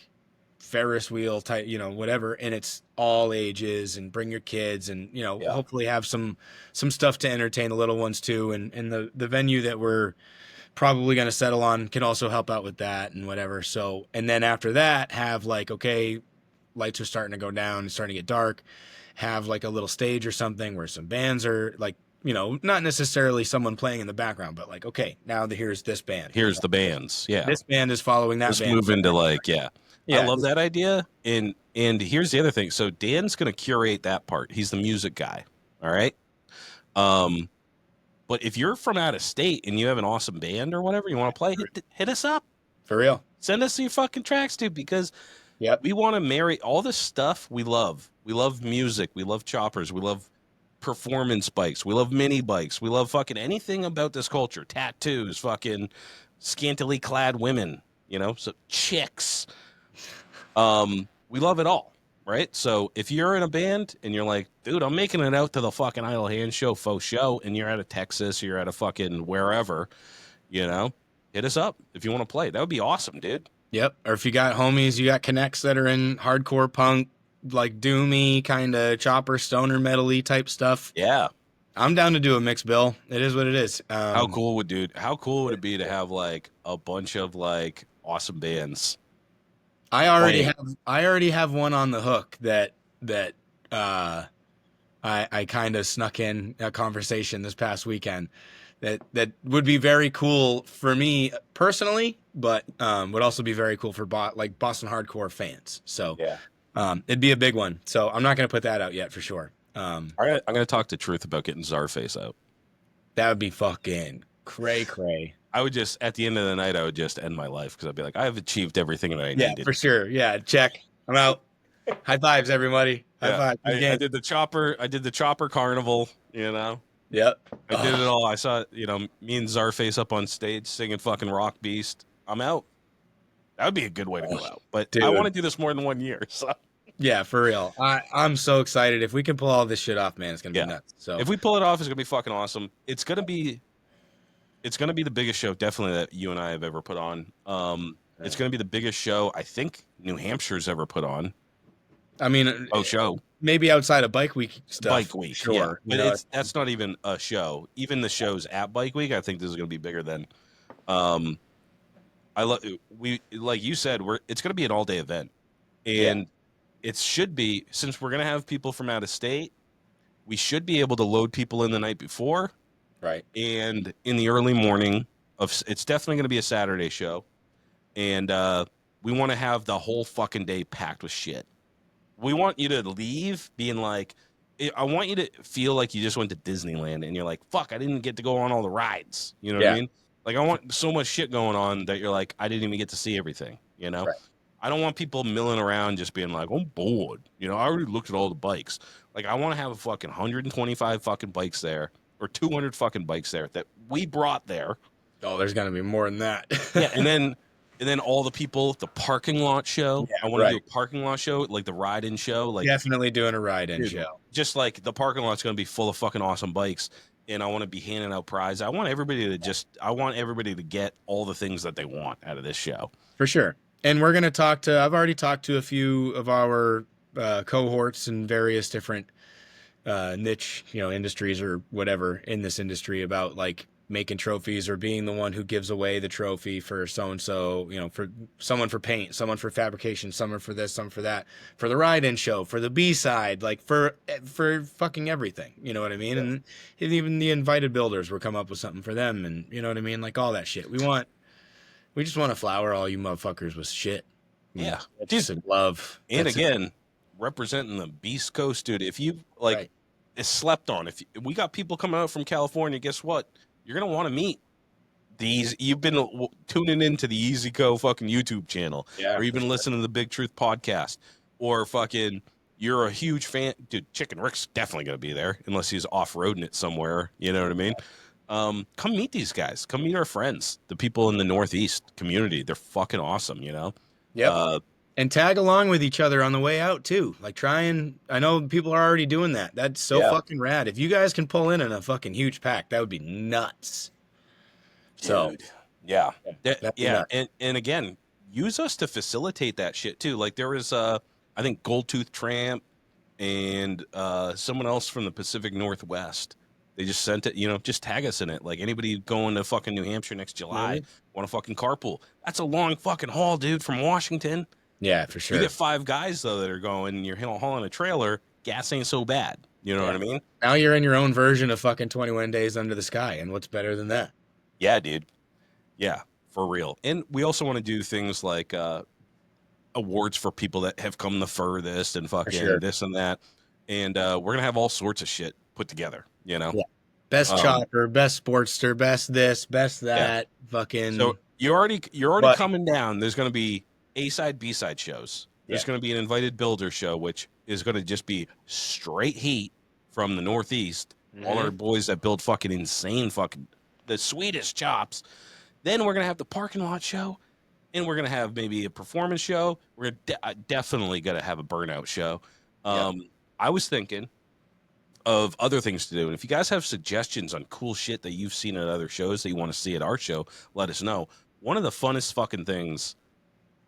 Ferris wheel type, whatever, and it's all ages and bring your kids and Yeah, hopefully have some stuff to entertain the little ones too, and the venue that we're probably going to settle on can also help out with that and whatever. So, and then after that, have like, okay, lights are starting to go down, it's starting to get dark, have like a little stage or something where some bands are like, not necessarily someone playing in the background, but like, okay, now here's this band. here's the bands. Yeah, This band is following that just band. move into like, yeah. I Yeah. love that idea. And here's the other thing. So Dan's gonna curate that part. He's the music guy. All right. Um, but if you're from out of state and you have an awesome band or whatever you want to play, hit us up. For real. Send us your fucking tracks, dude, because Yep. we want to marry all this stuff we love. We love music. We love choppers. We love performance bikes. We love mini bikes. We love fucking anything about this culture. Tattoos, fucking scantily clad women, so chicks. We love it all, right? So if you're in a band and you're like, dude, I'm making it out to the fucking Idle Hand Show faux show, and you're out of Texas, you're at a fucking wherever, hit us up if you want to play. That would be awesome, dude. Yep. Or if you got homies, you got connects that are in hardcore punk, like doomy kind of chopper stoner metal-y type stuff. Yeah. I'm down to do a mix, Bill. It is what it is. How cool would it be to have like a bunch of like awesome bands? I already have one on the hook that I kind of snuck in a conversation this past weekend that would be very cool for me personally, but would also be very cool for like Boston hardcore fans. So Yeah. it'd be a big one. So I'm not going to put that out yet for sure. All right, I'm gonna talk to Truth about getting Czarface out. That would be fucking cray. I would just at the end of the night, I would just end my life because I'd be like, I've achieved everything that I Yeah, needed. for sure. Yeah, check. I'm out. High fives, everybody. High Yeah. fives. I did the chopper. I did the chopper carnival. Yep. I did it all. I saw me and Czarface up on stage singing fucking Rock Beast. I'm out. That would be a good way to go out. But Dude. I want to do this more than 1 year. So Yeah, for real. I'm so excited. If we can pull all this shit off, man, it's gonna be nuts. So if we pull it off, it's gonna be fucking awesome. It's gonna be the biggest show definitely that you and I have ever put on. It's gonna be the biggest show I think New Hampshire's ever put on. I mean, show. Maybe outside of Bike Week stuff. Bike Week, sure. Yeah. But that's not even a show. Even the shows at Bike Week, I think this is gonna be bigger than. Like you said, it's gonna be an all day event, and it should be, since we're gonna have people from out of state, we should be able to load people in the night before, right? And in the early morning it's definitely gonna be a Saturday show, and we want to have the whole fucking day packed with shit. We want you to leave being like, I want you to feel like you just went to Disneyland and you're like, fuck, I didn't get to go on all the rides. You know what I mean? Like, I want so much shit going on that you're like, I didn't even get to see everything, Right. I don't want people milling around just being like, I'm bored. I already looked at all the bikes. Like, I want to have a fucking 125 fucking bikes there, or 200 fucking bikes there that we brought there. Oh, there's gonna be more than that. Yeah, and then all the people, the parking lot show. Yeah, I want to do a parking lot show, like the ride-in show. Like, definitely doing a ride-in show. Just like the parking lot's going to be full of fucking awesome bikes, and I want to be handing out prizes. I want everybody to get all the things that they want out of this show. For sure. And we're going to I've already talked to a few of our cohorts in various different niche, industries or whatever in this industry about like making trophies or being the one who gives away the trophy for so and so, for someone for paint, someone for fabrication, someone for this, someone for that, for the ride-in show, for the B-side, like for fucking everything. You know what I mean? And even the invited builders will come up with something for them, and you know what I mean? Like all that shit. We just want to flower all you motherfuckers with shit. Yeah. Just love. And That's again, representing the Beast Coast, dude. If you like, Right. it's slept on. If we got people coming out from California, guess what? You're gonna want to meet these. You've been tuning into the Easy Co fucking YouTube channel, Yeah, or you've for been sure. listening to the Big Truth podcast, or fucking you're a huge fan, dude. Chicken Rick's definitely gonna be there unless he's off roading it somewhere. You know what I mean? Come meet these guys. Come meet our friends, the people in the Northeast community. They're fucking awesome. You know. Yep. And tag along with each other on the way out too. Like I know people are already doing that. That's so Yeah. fucking rad. If you guys can pull in a fucking huge pack, that would be nuts. So Dude. Yeah. that'd be Yeah. nuts. And again, use us to facilitate that shit too. Like there was I think Gold Tooth Tramp and someone else from the Pacific Northwest. They just sent it, just tag us in it. Like anybody going to fucking New Hampshire next July, want to fucking carpool. That's a long fucking haul, dude, from Washington. Yeah, for sure. You get 5 guys though that are going, and you're hauling a trailer, gas ain't so bad. You know what I mean? Now you're in your own version of fucking 21 Days Under the Sky, and what's better than that? Yeah, dude. Yeah, for real. And we also want to do things like awards for people that have come the furthest and fucking this and that. And we're going to have all sorts of shit put together, Yeah. Best chopper, best Sportster, best this, best that, fucking. So you're already coming down. There's going to be A-side, B-side shows. There's going to be an invited builder show, which is going to just be straight heat from the Northeast. All our boys that build fucking insane the sweetest chops. Then we're going to have the parking lot show, and we're going to have maybe a performance show. We're definitely going to have a burnout show. I was thinking of other things to do. And if you guys have suggestions on cool shit that you've seen at other shows that you want to see at our show, let us know. One of the funnest fucking things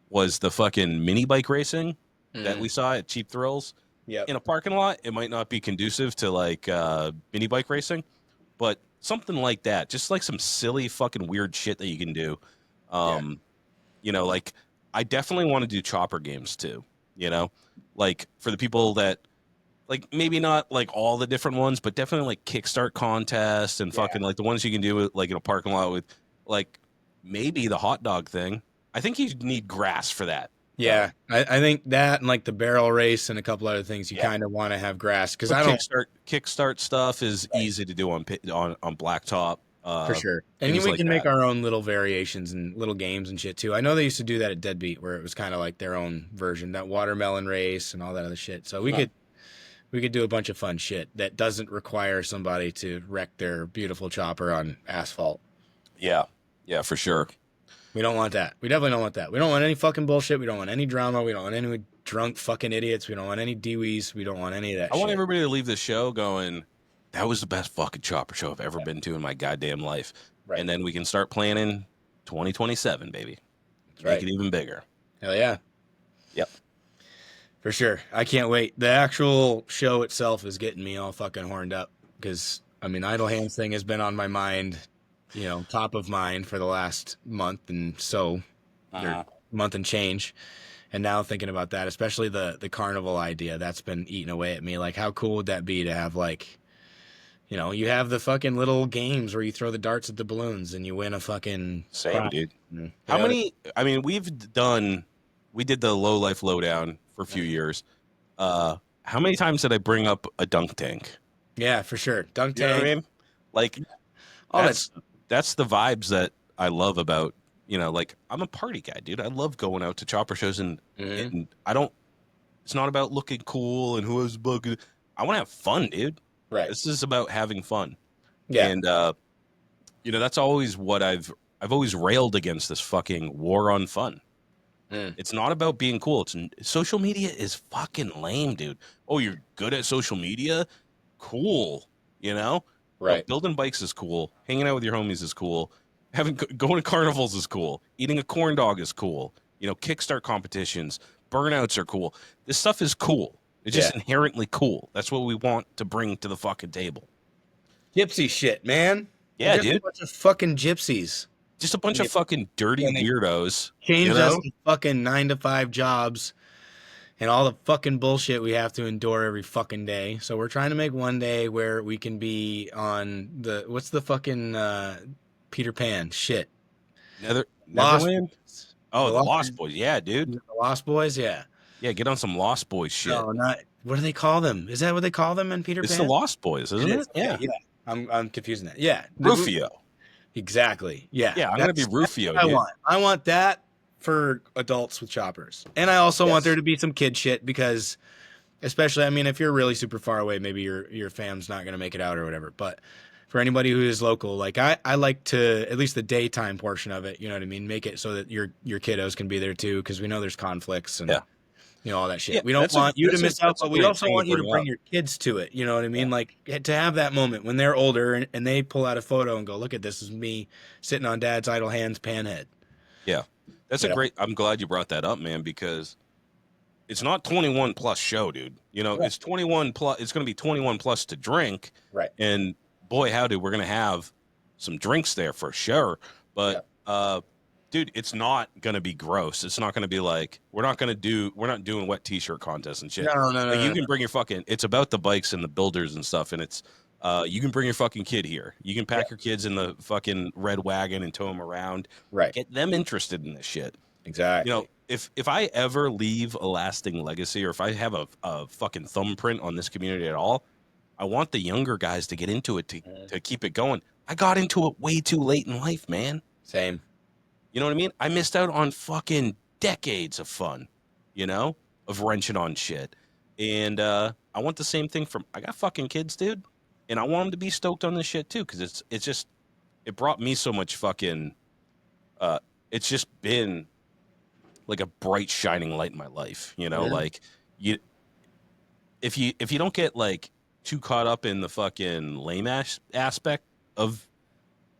was the fucking mini bike racing that we saw at Cheap Thrills. In a parking lot. It might not be conducive to like mini bike racing, but something like that. Just like some silly fucking weird shit that you can do. Like I definitely want to do chopper games too, like for the people that like maybe not like all the different ones, but definitely like kickstart contests and fucking like the ones you can do with, like in a parking lot with like maybe the hot dog thing. I think you need grass for that. Yeah, I think that and like the barrel race and a couple other things you kind of want to have grass because I don't kickstart stuff is easy to do on blacktop for sure. And we can make our own little variations and little games and shit too. I know they used to do that at Deadbeat where it was kind of like their own version, that watermelon race and all that other shit. So we could do a bunch of fun shit that doesn't require somebody to wreck their beautiful chopper on asphalt. Yeah, for sure. We don't want that. We definitely don't want that. We don't want any fucking bullshit. We don't want any drama. We don't want any drunk fucking idiots. We don't want any Dewees. We don't want any of that shit. I want everybody to leave the show going, that was the best fucking chopper show I've ever been to in my goddamn life. Right. And then we can start planning 2027, baby. Make it even bigger. Hell yeah. Yep. For sure. I can't wait. The actual show itself is getting me all fucking horned up because, Idle Hands thing has been on my mind, top of mind for the last month month and change. And now thinking about that, especially the carnival idea, that's been eating away at me. Like, how cool would that be to have, like, you have the fucking little games where you throw the darts at the balloons and you win a fucking same, dude. How many? We did the Lowlife Lowdown for a few years. How many times did I bring up a dunk tank? Yeah, for sure. Dunk tank. You know what I mean? Like, that's the vibes that I love about, like I'm a party guy, dude. I love going out to chopper shows and I don't, it's not about looking cool and who has book. I want to have fun, dude. Right. This is about having fun. Yeah. And, that's always what I've always railed against, this fucking war on fun. It's not about being cool. Social media is fucking lame, dude. Oh, you're good at social media? Cool. Right. Building bikes is cool. Hanging out with your homies is cool. Going to carnivals is cool. Eating a corn dog is cool. Kickstart competitions, burnouts are cool. This stuff is cool. It's just inherently cool. That's what we want to bring to the fucking table. Gypsy shit, man. They're Yeah, just a dude. bunch of fucking gypsies. Just a bunch And of fucking dirty they weirdos. You changed us know? to fucking 9 to 5 jobs and all the fucking bullshit we have to endure every fucking day. So we're trying to make one day where we can be on the what's the fucking Peter Pan shit. Lost Neverland. Boys. Oh, the Lost Boys. Yeah, dude. The Lost Boys, yeah. Yeah, get on some Lost Boys shit. No, not what do they call them? Is that what they call them in Peter It's the Pan? Lost Boys, It isn't is. it? Okay, Yeah. yeah. I'm confusing that. Yeah. Rufio. Exactly. Yeah. Yeah, I'm gonna be That's Rufio, what I dude. want. I want that for adults with choppers. And I also want there Yes. to be some kid shit because especially I mean if you're really super far away, maybe your fam's not gonna make it out or whatever. But for anybody who is local, like I like to at least the daytime portion of it, you know what I mean, make it so that your kiddos can be there too, because we know there's conflicts and Yeah. all that Yeah, shit. We don't want you to miss out, that's a but we great also thing to want you to bring bring up. your kids to it. You know what I Yeah. mean? Like to have that moment when they're older and they pull out a photo and go, "Look at this is me sitting on Dad's idle hands panhead." Yeah. That's You a know? great I'm glad you brought that up, man, because it's not 21 plus show, dude. You know, Right. it's 21 plus it's gonna be 21 plus to drink. Right. And boy, howdy, we're gonna have some drinks there for sure. Yeah. But dude, it's not gonna be gross. It's not gonna be like we're not doing wet t-shirt contests and shit. No, no, no, Like you no, can no. bring your fucking it's about the bikes and the builders and stuff, and it's you can bring your fucking kid here. You can Yeah. pack your kids in the fucking red wagon and tow them around. Right. Get them interested in this shit. Exactly. You know, if I ever leave a lasting legacy or if I have a fucking thumbprint on this community at all, I want the younger guys to get into it to keep it going. I got into it way too late in life, man. Same. You know what I mean? I missed out on fucking decades of fun, you know, of wrenching on shit. And I want the same thing from I got fucking kids, dude, and I want them to be stoked on this shit too because it's just it brought me so much fucking it's just been like a bright shining light in my life, you know, like you if you don't get like too caught up in the fucking lame aspect of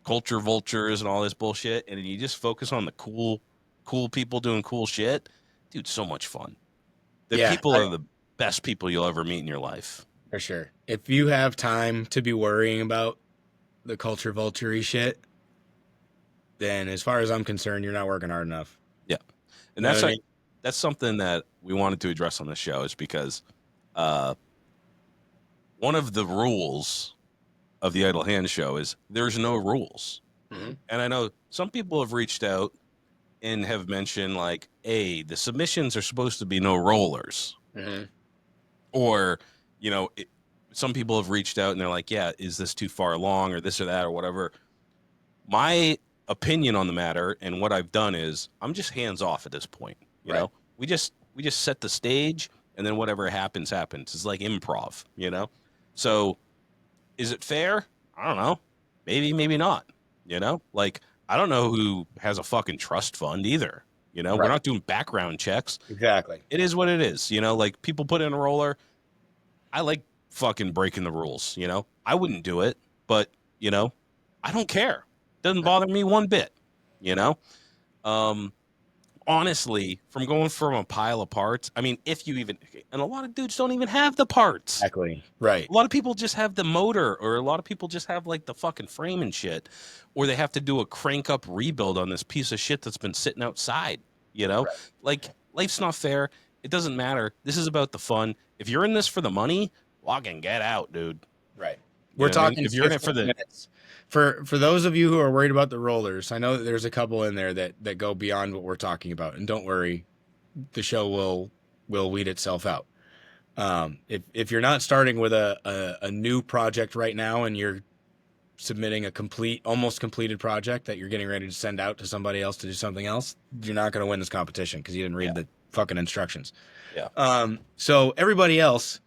culture vultures and all this bullshit, and you just focus on the cool people doing cool shit, dude, so much fun. The Yeah, people are the best people you'll ever meet in your life. for sure. If you have time to be worrying about the culture vulture shit, then as far as I'm concerned, you're not working hard enough. Yeah. And You know that's what I mean? that's something that we wanted to address on the show is because one of the rules of the Idle Hand show is there's no rules. Mm-hmm. And I know some people have reached out and have mentioned like, hey, the submissions are supposed to be no rollers. Mm-hmm. Or, you know, some people have reached out and they're like, yeah, is this too far along or this or that or whatever. My opinion on the matter and what I've done is I'm just hands off at this point. You know, we just set the stage and then whatever happens. It's like improv, you know? So is it fair? I don't know. Maybe, maybe not. You know, like I don't know who has a fucking trust fund either. You know, we're not doing background checks. Exactly. It is what it is. You know, like people put in a roller. I like fucking breaking the rules. You know, I wouldn't do it, but you know, I don't care. Doesn't bother me one bit. You know, honestly, from going from a pile of parts, I mean, if you even, and a lot of dudes don't even have the parts. Exactly. Right. A lot of people just have the motor, or a lot of people just have like the fucking frame and shit, or they have to do a crank up rebuild on this piece of shit that's been sitting outside. You know, like life's not fair. It doesn't matter. This is about the fun. If you're in this for the money, fucking get out, dude. Right. You We're know what I mean? talking If you're in it for 15 the minutes. For those of you who are worried about the rollers, I know that there's a couple in there that go beyond what we're talking about, and don't worry, the show will weed itself out. If you're not starting with a new project right now and you're submitting a almost completed project that you're getting ready to send out to somebody else to do something else, you're not going to win this competition because you didn't read the fucking instructions. Yeah. So everybody else,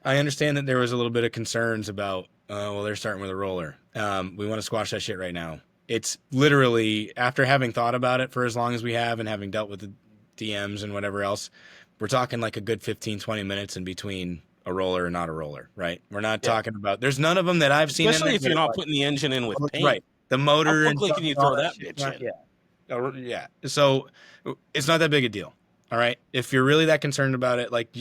I understand that there was a little bit of concerns about, well, they're starting with a roller. We want to squash that shit right now. It's literally, after having thought about it for as long as we have and having dealt with the DMs and whatever else, we're talking like a good 15, 20 minutes in between a roller and not a roller, right? We're not talking about, there's none of them that I've seen. Especially if you're not putting the engine in with paint. Right. The motor. How quickly can you throw that bitch in? Yeah. So it's not that big a deal. All right. If you're really that concerned about it, like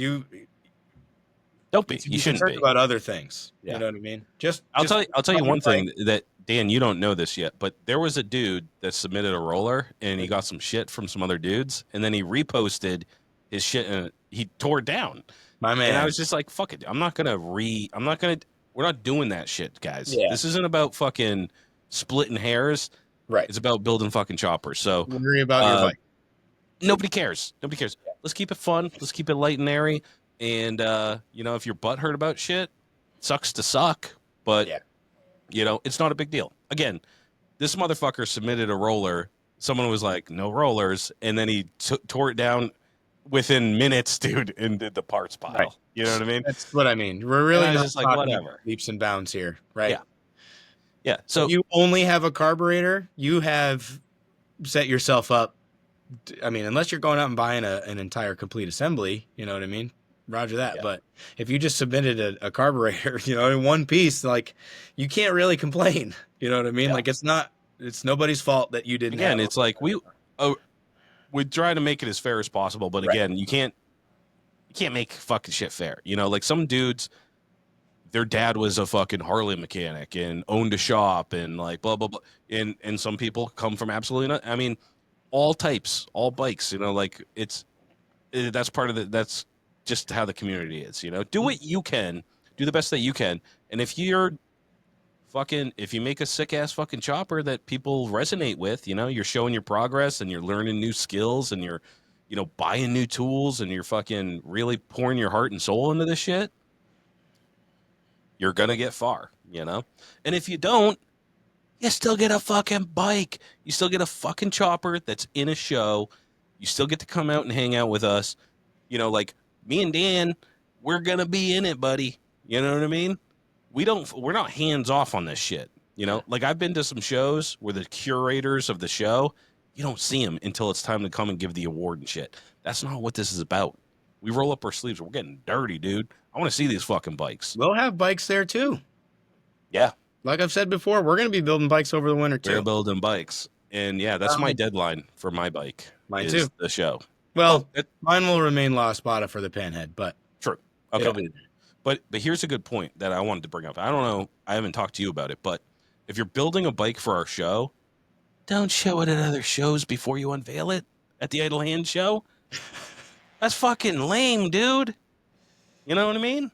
don't be. You shouldn't be about other things. Yeah. You know what I mean? I'll tell you one thing that Dan, you don't know this yet, but there was a dude that submitted a roller and he got some shit from some other dudes, and then he reposted his shit and he tore it down. My And I man. was just like, fuck it. I'm not gonna, we're not doing that shit, guys. Yeah. This isn't about fucking splitting hairs. Right. It's about building fucking choppers. So, Worry about your uh, bike. nobody cares. Nobody cares. Let's keep it fun. Let's keep it light and airy. And, if your butt hurt about shit, sucks to suck, but, Yeah. it's not a big deal. Again, this motherfucker submitted a roller. Someone was like, no rollers. And then he tore it down within minutes, dude, and did the parts pile. Right. You know what I mean? That's what I mean. We're And really I was not just like, talking whatever. leaps and bounds here, right? Yeah. Yeah. So If you only have a carburetor, you have set yourself up. I mean, unless you're going out and buying an entire complete assembly, you know what I mean? Roger that. Yeah. But if you just submitted a carburetor, in one piece, like, you can't really complain. You know what I mean? Yeah. Like, it's nobody's fault that you didn't. again, have it's like we try to make it as fair as possible, but Right. again, you can't make fucking shit fair. Like some dudes, their dad was a fucking Harley mechanic and owned a shop and like blah blah blah. And some people come from absolutely not. I mean, all types, all bikes. Like that's part of that's just how the community is. Do what you can, do the best that you can, and if you make a sick ass fucking chopper that people resonate with, you're showing your progress and you're learning new skills and you're, buying new tools and you're fucking really pouring your heart and soul into this shit, you're gonna get far, And if you don't, you still get a fucking bike. You still get a fucking chopper that's in a show. You still get to come out and hang out with us. Like me and Dan, we're gonna be in it, buddy. You know what I mean? We're not hands off on this shit. Like I've been to some shows where the curators of the show, you don't see them until it's time to come and give the award and shit. That's not what this is about. We roll up our sleeves. We're getting dirty, dude. I want to see these fucking bikes. We'll have bikes there too. Yeah. Like I've said before, we're going to be building bikes over the winter too. We're building bikes. And yeah, that's my deadline for my bike. Mine is too. The show. Well, mine will remain La Spada for the Pinhead, but true. Okay. it'll be there. But here's a good point that I wanted to bring up. I don't know. I haven't talked to you about it, but if you're building a bike for our show, don't show it at other shows before you unveil it at the Idle Hand show. That's fucking lame, dude. You know what I mean?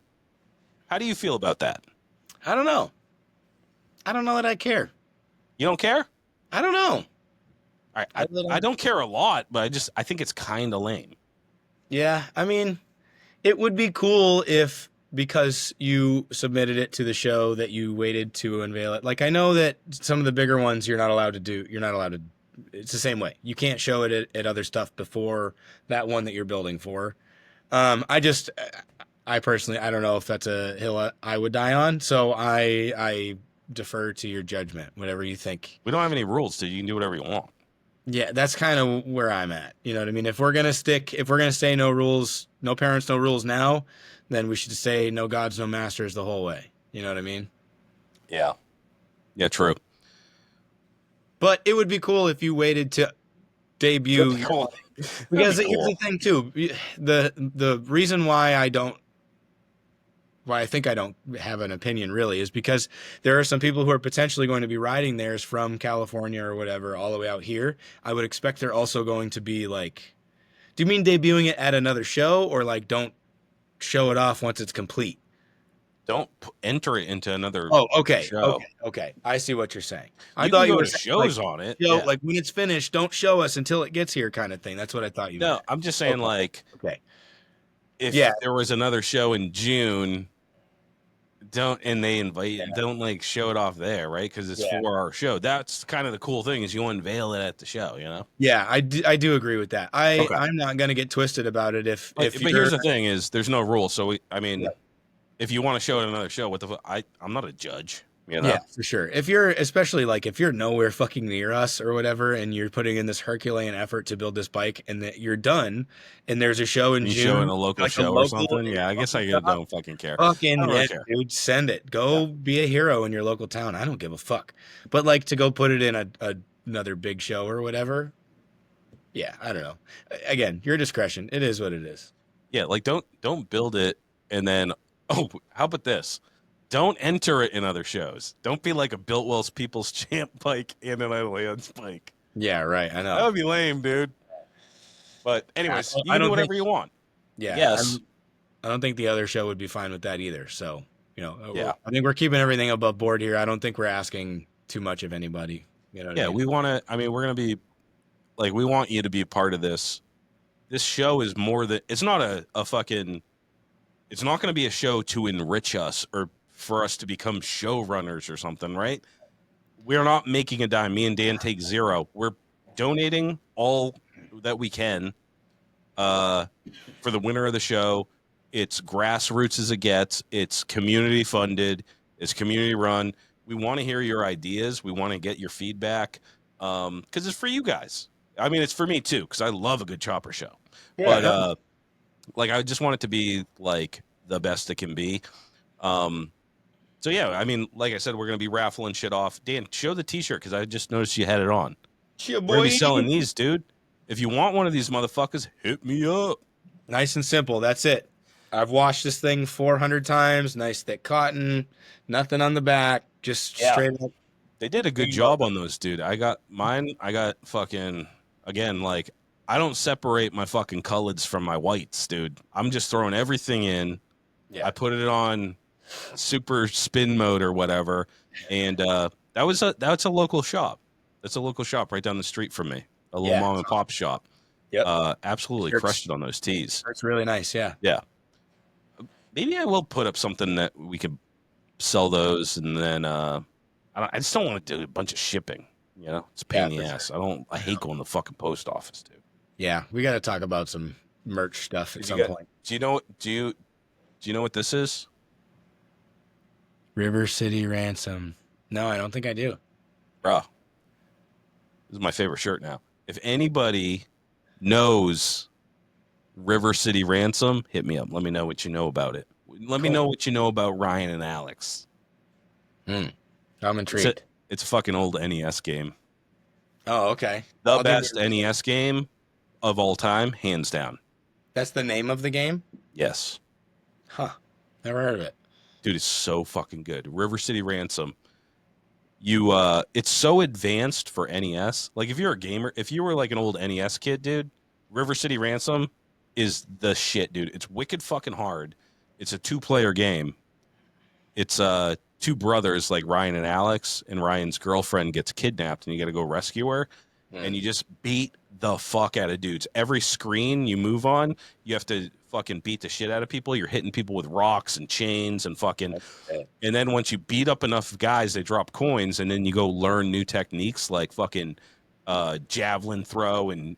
How do you feel about that? I don't know. I don't know that I care. You don't care? I don't know. I don't care a lot, but I think it's kind of lame. Yeah, I mean, it would be cool if, because you submitted it to the show, that you waited to unveil it. Like, I know that some of the bigger ones you're not allowed to do. It's the same way. You can't show it at other stuff before that one that you're building for. I personally, I don't know if that's a hill I would die on. So I defer to your judgment, whatever you think. We don't have any rules, so you can do whatever you want. Yeah, that's kind of where I'm at. You know what I mean? If we're gonna say no rules, no parents, no rules now, then we should say no gods, no masters the whole way. You know what I mean? Yeah. Yeah, true. But it would be cool if you waited to debut. Cool. Because here's the thing too. The reason why I think I don't have an opinion really is because there are some people who are potentially going to be riding theirs from California or whatever all the way out here. I would expect they're also going to be like, do you mean debuting it at another show, or like don't show it off once it's complete? Don't enter it into another. Oh, okay. show. Okay. I see what you're saying. I thought you were shows on it. Yeah. Like when it's finished, don't show us until it gets here, kind of thing. That's what I thought you meant. No, I'm just saying, Okay. If there was another show in June, don't show it off there, right? Because it's for our show. That's kind of the cool thing, is you unveil it at the show, Yeah, I do agree with that. I'm not going to get twisted about it but here's the thing: is there's no rule. So if you want to show it at another show, what the fuck? I'm not a judge. Yeah, for sure. If you're nowhere fucking near us or whatever, and you're putting in this Herculean effort to build this bike, and that you're done, and there's a show in June, show in a local show or something. Yeah, I guess I don't fucking care. Fucking dude, send it. Go be a hero in your local town. I don't give a fuck. But like to go put it in another big show or whatever. Yeah, I don't know. Again, your discretion. It is what it is. Yeah, like don't build it and then how about this? Don't enter it in other shows. Don't be like a Biltwell's People's Champ bike and an Idle Hands bike. Yeah, right. I That know. would be lame, dude. But I, anyways, you I can do don't think. whatever you want, I Yeah, guess. I don't think the other show would be fine with that either. So, Yeah. I think we're keeping everything above board here. I don't think we're asking too much of anybody. You know what I Yeah, mean? we want to, I mean, we're going to be like, we want you to be a part of this. This show is more than, it's not a fucking, it's not going to be a show to enrich us or for us to become showrunners or something, right? We're not making a dime. Me and Dan take zero. We're donating all that we can uh, for the winner of the show. It's grassroots as it gets. It's community funded. It's community run. We want to hear your ideas. We want to get your feedback because it's for you guys. I mean, it's for me too because I love a good chopper show. Yeah. But like, I just want it to be like the best it can be. Um, so yeah, I mean, like I said, we're gonna be raffling shit off. Dan, show the T-shirt because I just noticed you had it on. Yeah, We're gonna be boy. selling these, dude. If you want one of these motherfuckers, hit me up. Nice and simple. That's it. I've washed this thing 400 times. Nice thick cotton. Nothing on the back. Just Yeah. straight up. They did a good Big job logo. on those, dude. I got mine. I got fucking again. Like, I don't separate my fucking colors from my whites, dude. I'm just throwing everything in. Yeah. I put it on super spin mode or whatever, and that's a local shop. That's a local shop right down the street from me. A little Yeah. mom and pop shop. Yep. Absolutely Shirts. crushed it on those tees. It's really nice. Yeah. Yeah. Maybe I will put up something that we could sell those, and then I just don't want to do a bunch of shipping. You know, it's a pain in Yeah, the for ass. I hate going to the fucking post office, dude. Yeah. We got to talk about some merch stuff at Did you some get? point. Do you know what this is? River City Ransom. No, I don't think I do. Bro, this is my favorite shirt now. If anybody knows River City Ransom, hit me up. Let me know what you know about it. Let me Cool. know what you know about Ryan and Alex. I'm It's intrigued. it's a fucking old NES game. Oh, okay. The I'll give best NES game of all time, hands down. That's the name of the game? Yes. Huh. Never heard of it. Dude, it's so fucking good. River City Ransom. It's so advanced for NES. Like, if you're a gamer, if you were like an old NES kid, dude, River City Ransom is the shit, dude. It's wicked fucking hard. It's a 2-player game. It's two brothers like Ryan and Alex, and Ryan's girlfriend gets kidnapped and you got to go rescue her. And you just beat the fuck out of dudes. Every screen you move on, you have to fucking beat the shit out of people. You're hitting people with rocks and chains and fucking. And then once you beat up enough guys, they drop coins, and then you go learn new techniques like fucking javelin throw and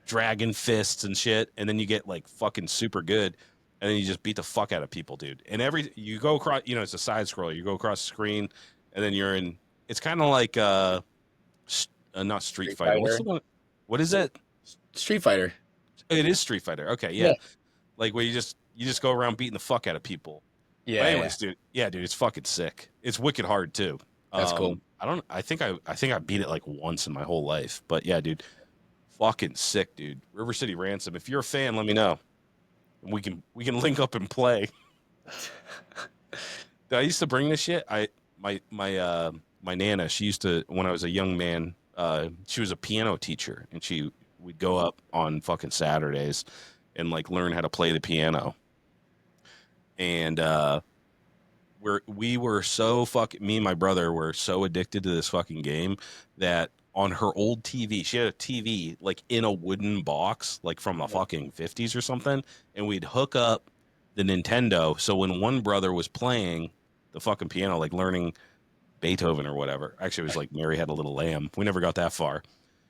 dragon fists and shit. And then you get like fucking super good. And then you just beat the fuck out of people, dude. And you go across, it's a side scroller. You go across the screen, and then you're in. It's kind of like not Street Fighter. What's the one? What is it? Street Fighter. It is Street Fighter. Okay, yeah. Like where you just go around beating the fuck out of people. Yeah. But anyways, dude, it's fucking sick. It's wicked hard too. That's cool. I think I beat it like once in my whole life. But yeah, dude, fucking sick, dude. River City Ransom. If you're a fan, let me know. We can link up and play. I used to bring this shit. My nana, she used to, when I was a young man, she was a piano teacher, and we'd go up on fucking Saturdays and like learn how to play the piano. And we were so fucking, me and my brother were so addicted to this fucking game that on her old TV, she had a TV like in a wooden box, like from the fucking 50s or something, and we'd hook up the Nintendo. So when one brother was playing the fucking piano, like learning Beethoven or whatever, actually it was like Mary Had a Little Lamb. We never got that far.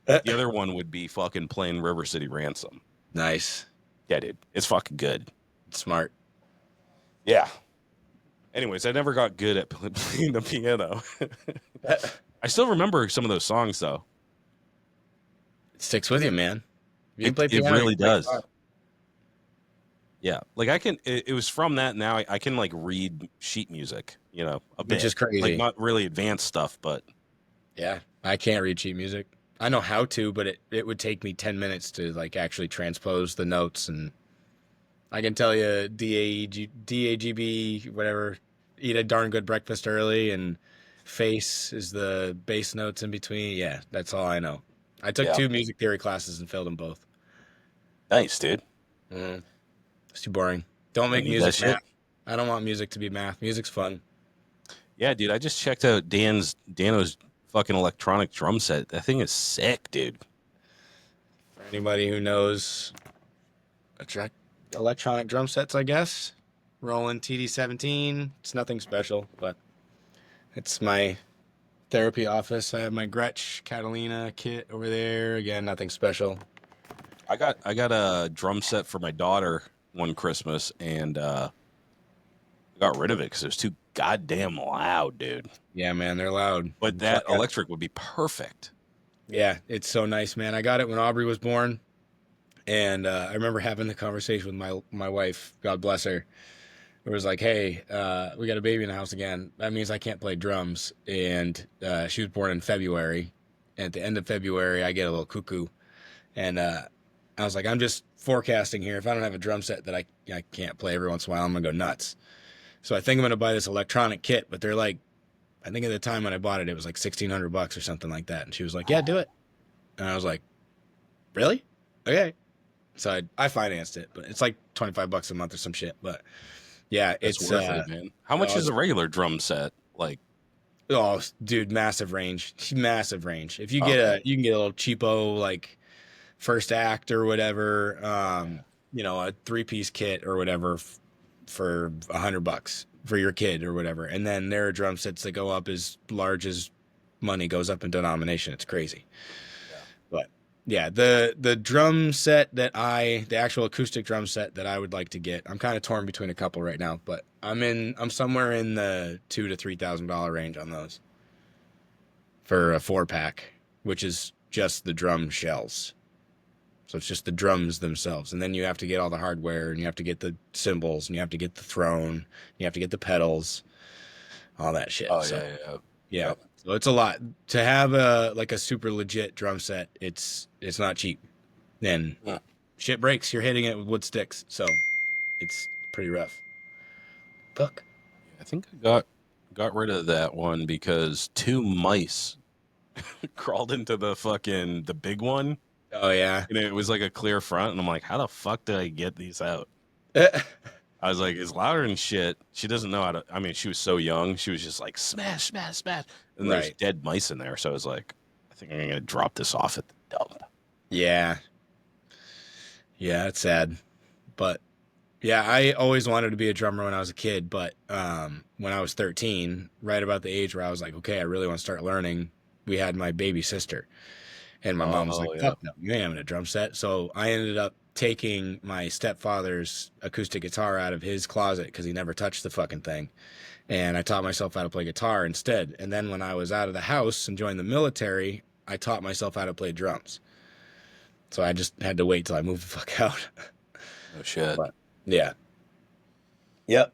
The other one would be fucking playing River City Ransom. Nice. Yeah, dude, it's fucking good. Smart. Yeah. Anyways, I never got good at playing the piano. I still remember some of those songs though. It sticks with you, man. If you play It piano, really you play does. guitar. Yeah, like I can. It was from that. Now I can like read sheet music, a bit, Which is crazy. Like not really advanced stuff, but Yeah. I can't read sheet music. I know how to, but it would take me 10 minutes to like actually transpose the notes, and I can tell you DAGB, whatever, eat a darn good breakfast early, and face is the bass notes in between. Yeah, that's all I know. I took Yeah. 2 music theory classes and failed them both. Nice, dude. Mm, it's too boring. Don't I make need that music shit. math. I don't want music to be math. Music's fun. Yeah, dude. I just checked out Dano's fucking electronic drum set. That thing is sick, dude. For anybody who knows attract electronic drum sets, I guess. Roland TD-17. It's nothing special, but it's my therapy office. I have my Gretsch Catalina kit over there. Again, nothing special. I got a drum set for my daughter one Christmas, and I got rid of it because it was too goddamn loud, dude. Yeah, man, they're loud. But So I that got, electric would be perfect. yeah, it's so nice, man. I got it when Aubrey was born, and I remember having the conversation with my wife. God bless her. It was like, hey, we got a baby in the house again. That means I can't play drums. And she was born in February. And at the end of February, I get a little cuckoo. And I was like, I'm just forecasting here. If I don't have a drum set that I can't play every once in a while, I'm going to go nuts. So I think I'm going to buy this electronic kit. But they're like, I think at the time when I bought it, it was like $1,600 or something like that. And she was like, yeah, do it. And I was like, really? Okay. So I financed it, but it's like $25 a month or some shit. But yeah, That's it's worth it, man. How much oh, is a regular drum set? Like, oh, dude, massive range, massive range. If you get okay, you can get a little cheapo like first act or whatever, yeah. a 3-piece kit or whatever for $100 for your kid or whatever, and then there are drum sets that go up as large as money goes up in denomination. It's crazy, Yeah. but yeah, the the actual acoustic drum set that I would like to get, I'm kind of torn between a couple right now, but I'm somewhere in the $2,000 to $3,000 range on those for a 4-pack, which is just the drum shells. So it's just the drums themselves, and then you have to get all the hardware, and you have to get the cymbals, and you have to get the throne, you have to get the pedals, all that shit. Oh So yeah, yeah, yeah. yeah, Yep. so it's a lot to have a super legit drum set. It's not cheap. And Yeah. shit breaks. You're hitting it with wood sticks, so it's pretty rough. Fuck. I think I got rid of that one because two mice crawled into the big one, Oh yeah. and it was like a clear front, and I'm like, how the fuck did I get these out? I was like, it's louder than shit. She doesn't know how to. I mean, she was so young. She was just like smash, smash, smash, and there's Right. dead mice in there. So I was like, I think I'm gonna drop this off at the dump. Yeah. Yeah, it's sad. But yeah, I always wanted to be a drummer when I was a kid, but when I was 13, right about the age where I was like, okay, I really want to start learning, we had my baby sister. And my mom was like, Oh yeah. fuck no, you ain't having a drum set. So I ended up taking my stepfather's acoustic guitar out of his closet because he never touched the fucking thing. And I taught myself how to play guitar instead. And then when I was out of the house and joined the military, I taught myself how to play drums. So I just had to wait till I moved the fuck out. No shit. But yeah. Yep.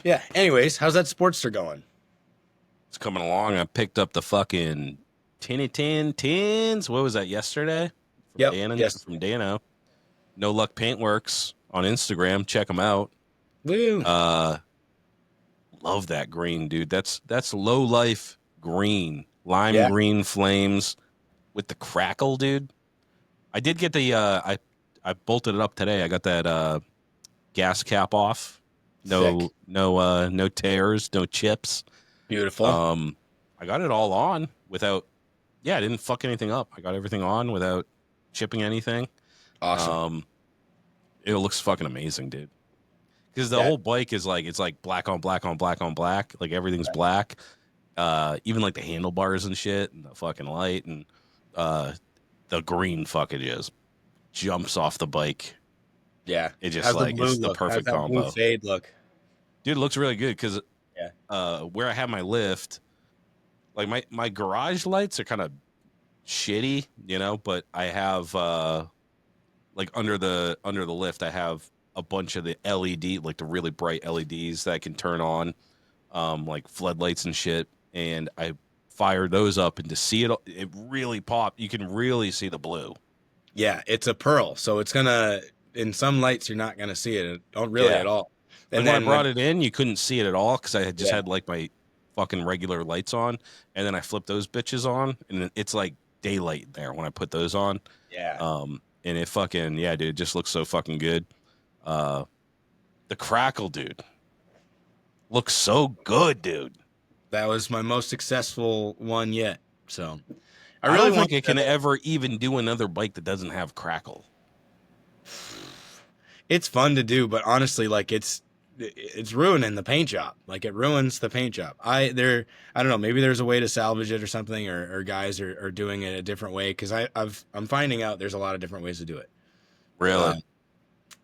Yeah. Anyways, how's that Sportster going? It's coming along. I picked up the fucking tinny tin tins. What was that yesterday? From Yep. Dan and Yes. from Dano. No Luck Paintworks on Instagram. Check them out. Woo. Uh, love that green, dude. That's low life green, lime Yeah. green flames with the crackle, dude. I did get the I bolted it up today. I got that gas cap off. Sick. No tears, no chips. Beautiful. I got it all on without I didn't fuck anything up. I got everything on without chipping anything. Awesome. It looks fucking amazing, dude. Because the Yeah. whole bike is like it's like black on black on black on black. Like everything's black. Even like the handlebars and shit and the fucking light and the green fucking just jumps off the bike. Yeah. It just How's the like blue it's the look? How's perfect that blue combo. fade look? Dude, it looks really good because Yeah. where I have my lift, like my garage lights are kind of shitty, but I have like under the lift I have a bunch of the LED, like the really bright LEDs that I can turn on, like floodlights and shit, and I fire those up, and to see it really pop. You can really see the blue. Yeah, it's a pearl, so it's gonna in some lights you're not gonna see it. Don't really Yeah. at all. Like And when I then brought it in, you couldn't see it at all because I had just yeah, had like my fucking regular lights on, and then I flipped those bitches on, and it's like daylight there when I put those on. yeah, And it fucking yeah, dude, it just looks so fucking good. Uh, the crackle, dude, looks so good, dude. that was my most successful one yet. So I I really don't want think it can to. ever even do another bike that doesn't have crackle. It's fun to do, but honestly, like it's ruining the paint job. Like it ruins the paint job. I don't know, maybe there's a way to salvage it or something, or guys are doing it a different way because I'm finding out there's a lot of different ways to do it. Really?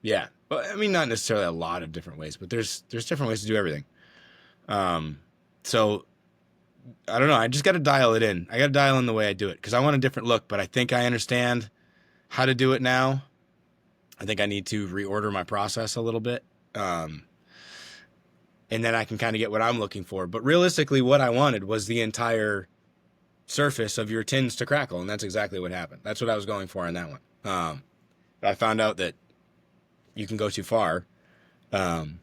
Yeah, but I mean not necessarily a lot of different ways, but there's different ways to do everything. Um, so I don't know. I just got to dial it in. I got to dial in the way I do it because I want a different look, but I think I understand how to do it now. I think I need to reorder my process a little bit. Um, and then I can kind of get what I'm looking for. But realistically, what I wanted was the entire surface of your tins to crackle, and that's exactly what happened. That's what I was going for on that one. But I found out that you can go too far. Um,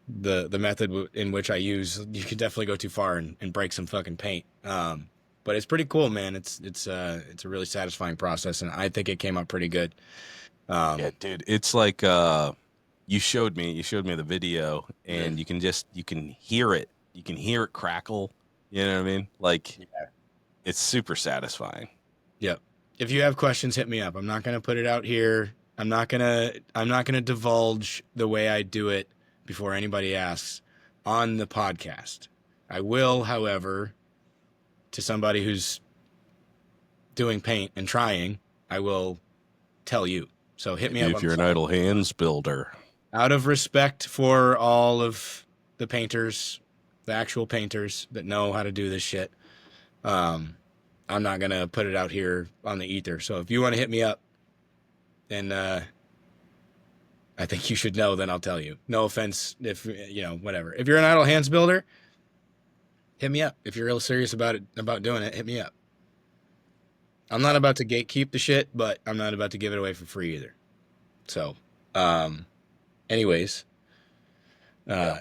the method in which I use, you could definitely go too far and break some fucking paint. But it's pretty cool, man. It's a really satisfying process, and I think it came out pretty good. Yeah, Um, dude. It's like you showed me the video, and you can hear it. You can hear it crackle. You know what I mean? Like yeah. it's super satisfying. Yep. If you have questions, hit me up. I'm not gonna put it out here. I'm not gonna divulge the way I do it before anybody asks on the podcast. I will, however, to somebody who's doing paint and trying, I will tell you. So hit Yeah, me dude, up if on the you're an side. idle hands builder, Out of respect for all of the painters, the actual painters that know how to do this shit, um, I'm not gonna put it out here on the ether. So if you want to hit me up, and I think you should know, then I'll tell you. No offense, if whatever. If you're an idle hands builder, hit me up. If you're real serious about it, about doing it, hit me up. I'm not about to gatekeep the shit, but I'm not about to give it away for free either. So, um, anyways, yeah, uh,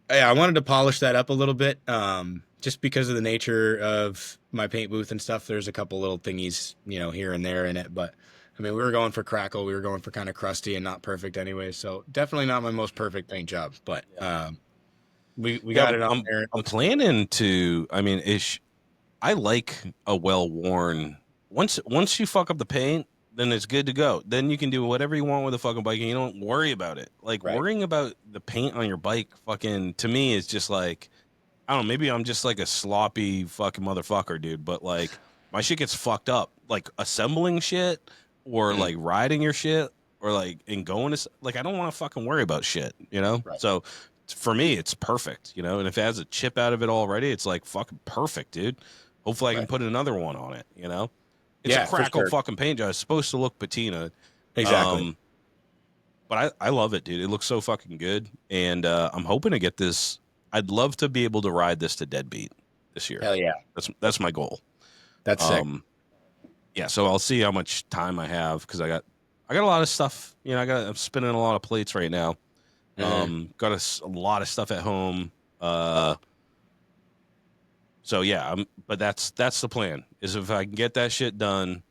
yeah, I wanted to polish that up a little bit, just because of the nature of my paint booth and stuff. There's a couple little thingies, here and there in it, but I mean, we were going for crackle, we were going for kind of crusty and not perfect anyway. So definitely not my most perfect paint job, but we yeah. got it on there. It I'm looks good. planning to. I mean, ish. I like a well worn. Once you fuck up the paint, then it's good to go. Then you can do whatever you want with a fucking bike, and you don't worry about it. Like Right. worrying about the paint on your bike, fucking to me is just like I don't know. Maybe I'm just like a sloppy fucking motherfucker, dude. But like my shit gets fucked up, like assembling shit or Mm, like riding your shit or like and going to like I don't want to fucking worry about shit, you know. right. So for me, it's perfect, you know. And if it has a chip out of it already, it's like fucking perfect, dude. Hopefully, I can Right. put another one on it. You know, it's a Yeah, for crackle sure. fucking paint job. It's supposed to look patina, Exactly. um, but I love it, dude. It looks so fucking good, and I'm hoping to get this. I'd love to be able to ride this to Deadbeat this year. Hell yeah. That's my goal. That's sick. Um, yeah, so I'll see how much time I have because I got a lot of stuff. You know, I'm spinning a lot of plates right now. Hmm. Got a lot of stuff at home. So yeah, but that's the plan. Is if I can get that shit done,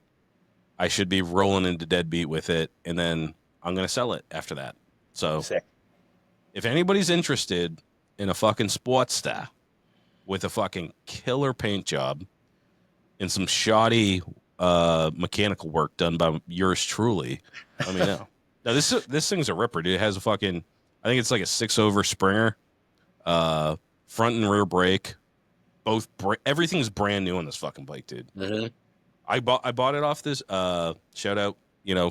I should be rolling into Deadbeat with it, and then I'm gonna sell it after that. So Sick. if anybody's interested in a fucking Sportster with a fucking killer paint job and some shoddy mechanical work done by yours truly, let me know. Now this thing's a ripper, dude. It has a fucking I think it's like a 6 over Springer, uh, front and rear brake. Everything's brand new on this fucking bike, dude. Hmm. I bought it off this shout out,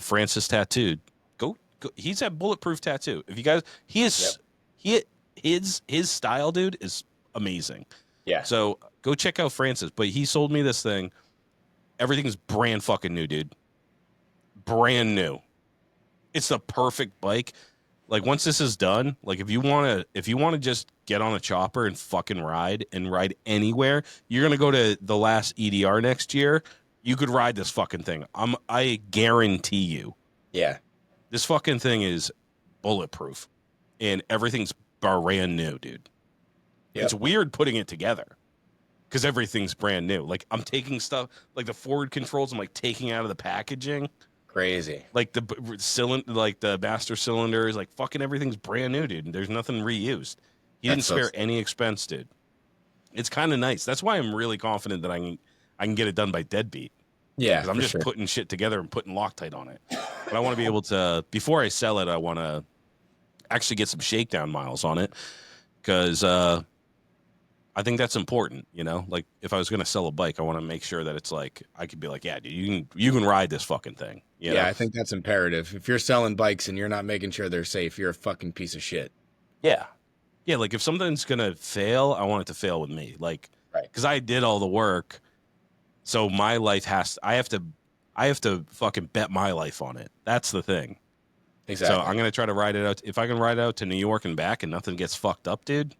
Francis Tattooed. Go he's at Bulletproof Tattoo. If you guys he Yep. is he his style, dude, is amazing. Yeah. So go check out Francis. But he sold me this thing. Everything's brand fucking new, dude. Brand new. It's the perfect bike. Like once this is done, like if you wanna just get on a chopper and fucking ride anywhere, you're gonna go to the last EDR next year. You could ride this fucking thing. I guarantee you. Yeah. This fucking thing is bulletproof. And everything's brand new, dude. Yep. It's weird putting it together because everything's brand new. Like I'm taking stuff like the forward controls. I'm like taking out of the packaging. Crazy. Like the cylinder, like the master cylinder is like fucking everything's brand new, dude. There's nothing reused. He didn't That's so spare sick. any expense, dude. It's kind of nice. That's why I'm really confident that I can get it done by Deadbeat Yeah, because I'm for just sure. putting shit together and putting Loctite on it. But I want to be able to before I sell it. I want to actually get some shakedown miles on it because I think that's important. You know, like if I was going to sell a bike, I want to make sure that it's like I could be like, yeah, dude, you can ride this fucking thing. You Yeah, know? I think that's imperative. If you're selling bikes and you're not making sure they're safe, you're a fucking piece of shit. Yeah. Yeah, like if something's gonna fail, I want it to fail with me. Like, Right. because I did all the work, so my life I have to fucking bet my life on it. That's the thing. So Exactly. I'm gonna try to ride it out. If I can ride it out to New York and back and nothing gets fucked up, dude,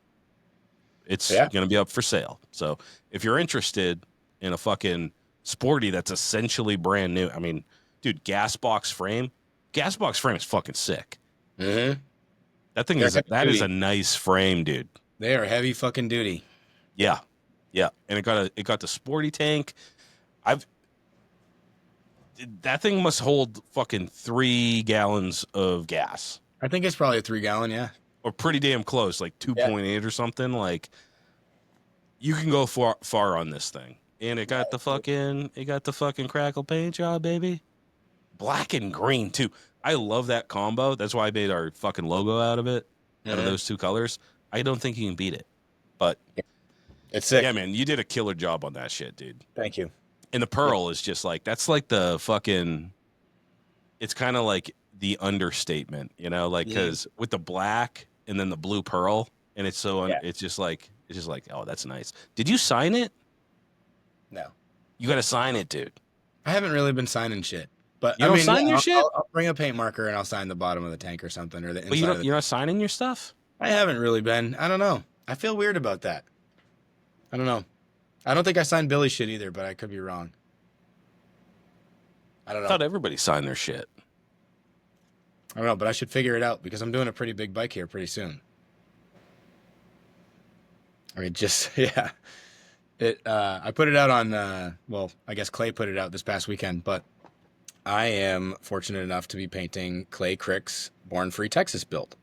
it's Yeah. gonna be up for sale. So if you're interested in a fucking sporty that's essentially brand new, I mean, dude, gas box frame is fucking sick. Mm-hmm. That thing They're is heavy that is a duty. nice frame, dude. They are heavy fucking duty. Yeah, yeah, and it got the sporty tank. I've that thing must hold fucking 3 gallons of gas, I think it's probably a 3 gallon. Yeah. or pretty damn close, like Yeah. 2.8 or something. Like you can go far on this thing, and it got the fucking crackle paint job, baby. Black and green too. I love that combo. That's why I made our fucking logo out of it, out of Mm-hmm. those two colors. I don't think you can beat it, but It's sick. yeah, man, you did a killer job on that shit, dude. Thank you. And the Yeah. pearl is just like that's like the fucking. It's kind of like the understatement, you know, like Mhm. because with the black and then the blue pearl, and it's so Yeah. it's just like oh that's nice. Did you sign it? No. You got to sign it, dude. I haven't really been signing shit. But You I don't mean, yeah, sign your shit, I'll bring a paint marker and I'll sign the bottom of the tank or something or the but you inside of don't. the. You're not signing your stuff. I haven't really been. I don't know. I feel weird about that. I don't know. I don't think I signed Billy's shit either, but I could be wrong. I don't I know. thought everybody signed their shit. I don't know, but I should figure it out because I'm doing a pretty big bike here pretty soon. I mean, just yeah. I put it out on well, I guess Clay put it out this past weekend, but I am fortunate enough to be painting Clay Crick's Born Free Texas build.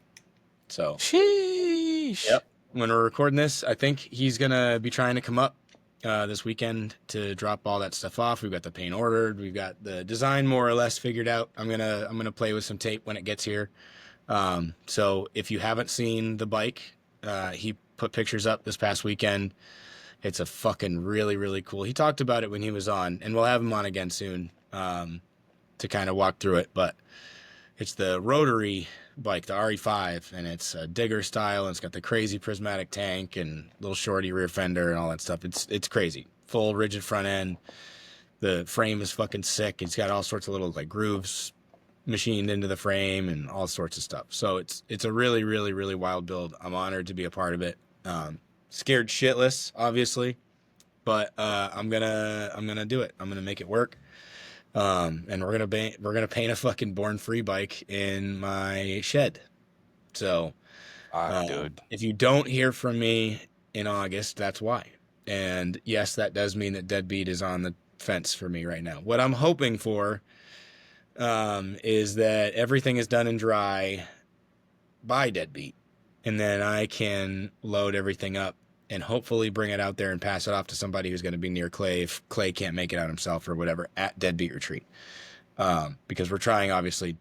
So, Sheesh. yep. When we're recording this, I think he's gonna be trying to come up this weekend to drop all that stuff off. We've got the paint ordered. We've got the design more or less figured out. I'm gonna play with some tape when it gets here. So if you haven't seen the bike, he put pictures up this past weekend. It's a fucking really, really cool. He talked about it when he was on, and we'll have him on again soon to kind of walk through it. But it's the rotary bike, the RE5, and it's a digger style, and it's got the crazy prismatic tank and little shorty rear fender and all that stuff. It's crazy. Full rigid front end. The frame is fucking sick. It's got all sorts of little like grooves machined into the frame and all sorts of stuff. So it's a really, really, really wild build. I'm honored to be a part of it. Scared shitless, obviously, but I'm gonna do it. I'm gonna make it work. And we're gonna paint a fucking Born Free bike in my shed. So, Dude. if you don't hear from me in August, that's why. And yes, that does mean that Deadbeat is on the fence for me right now. What I'm hoping for is that everything is done and dry by Deadbeat, and then I can load everything up and hopefully bring it out there and pass it off to somebody who's going to be near Clay if Clay can't make it out himself or whatever at Deadbeat Retreat. Because we're trying, obviously,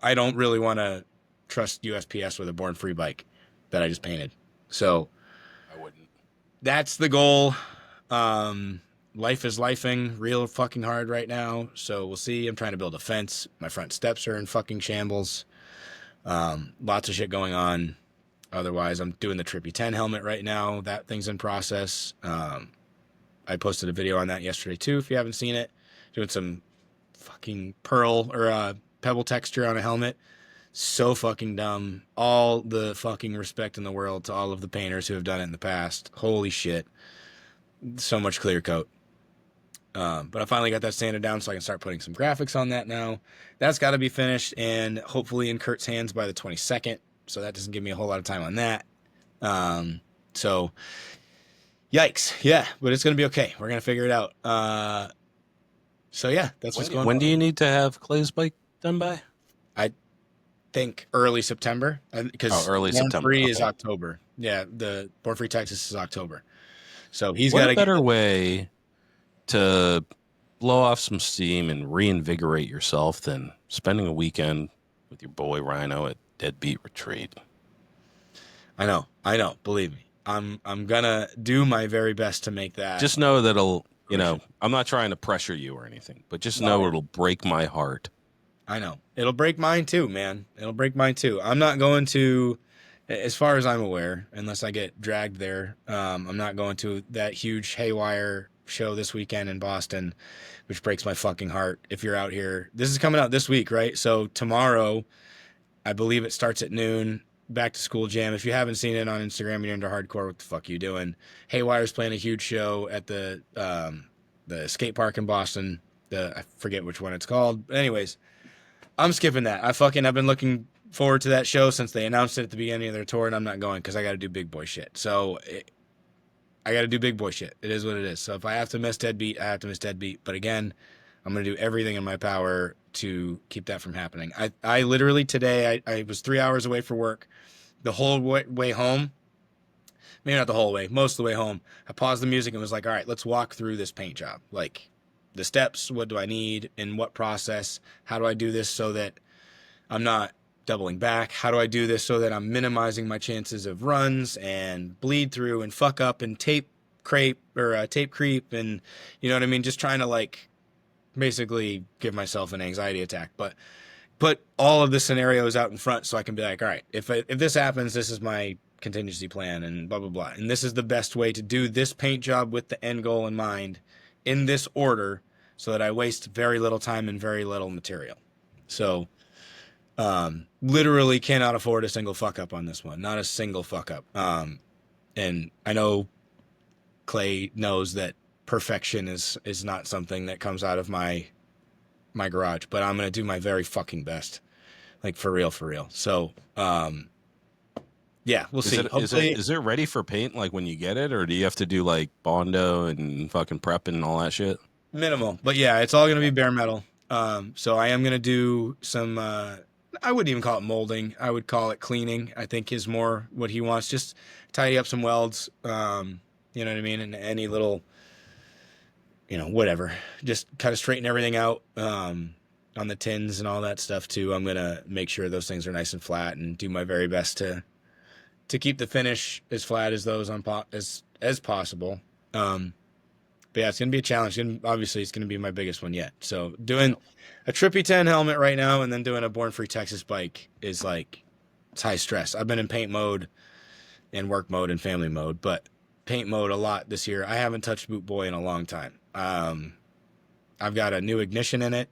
I don't really want to trust USPS with a Born Free bike that I just painted. So I wouldn't. that's the goal. Life is lifing real fucking hard right now. So we'll see. I'm trying to build a fence. My front steps are in fucking shambles. Lots of shit going on. Otherwise, I'm doing the Trippy 10 helmet right now. That thing's in process. I posted a video on that yesterday too, if you haven't seen it. Doing some fucking pearl or pebble texture on a helmet. So fucking dumb. All the fucking respect in the world to all of the painters who have done it in the past. Holy shit. So much clear coat. But I finally got that sanded down so I can start putting some graphics on that now. That's got to be finished and hopefully in Kurt's hands by the 22nd. so that doesn't give me a whole lot of time on that. So yikes. Yeah, but it's gonna be okay. We're gonna figure it out. So yeah, that's what's going When on. do you need to have Clay's bike done by? I think early September Oh, because early Born September. Free is Okay. October. Yeah, the Born Free Texas is October. So he's What got a to get. better way to blow off some steam and reinvigorate yourself than spending a weekend with your boy Rhino at Deadbeat Retreat. I know. I know. Believe me. I'm gonna do my very best to make that Just know that fruition. I'm not trying to pressure you or anything, but just No, know it'll break my heart. I know. It'll break mine too, man. It'll break mine too. I'm not going to, as far as I'm aware, unless I get dragged there. I'm not going to that huge haywire show this weekend in Boston, which breaks my fucking heart. If you're out here, this is coming out this week, right? So tomorrow, I believe it starts at noon. Back to school jam. If you haven't seen it on Instagram, you're into hardcore. What the fuck are you doing? Haywire's playing a huge show at the skate park in Boston. I forget which one it's called. But anyways, I'm skipping that. I've been looking forward to that show since they announced it at the beginning of their tour, and I'm not going because I got to do big boy shit. I got to do big boy shit. It is what it is. So if I have to miss Deadbeat, I have to miss Deadbeat. But again, I'm going to do everything in my power to keep that from happening. I literally today, I was 3 hours away for work. The whole way home, maybe not the whole way, most of the way home, I paused the music and was like, all right, let's walk through this paint job. Like the steps, what do I need, in what process? How do I do this so that I'm not doubling back? How do I do this so that I'm minimizing my chances of runs and bleed through and fuck up and tape creep and you know what I mean? Just trying to like basically give myself an anxiety attack, but put all of the scenarios out in front so I can be like, all right, if this happens, this is my contingency plan and blah blah blah, and this is the best way to do this paint job with the end goal in mind, in this order, so that I waste very little time and very little material. So literally cannot afford a single fuck up on this one. Not a single fuck up. And I know Clay knows that perfection is not something that comes out of my garage, but I'm gonna do my very fucking best, like for real, for real. So yeah, we'll Is see. it Hopefully is it ready for paint like when you get it, or do you have to do like Bondo and fucking prep and all that shit? minimal, but yeah, it's all gonna be bare metal. So I am gonna do some. I wouldn't even call it molding. I would call it cleaning. I think is more what he wants. Just tidy up some welds. You know what I mean, and any little, whatever. Just kind of straighten everything out. On the tins and all that stuff too. I'm gonna make sure those things are nice and flat and do my very best to keep the finish as flat as those as possible. But yeah, it's gonna be a challenge. Obviously, it's gonna be my biggest one yet. So doing a Trippy 10 helmet right now, and then doing a Born Free Texas bike is like it's high stress. I've been in paint mode and work mode and family mode, but paint mode a lot this year. I haven't touched Boot Boy in a long time. I've got a new ignition in it.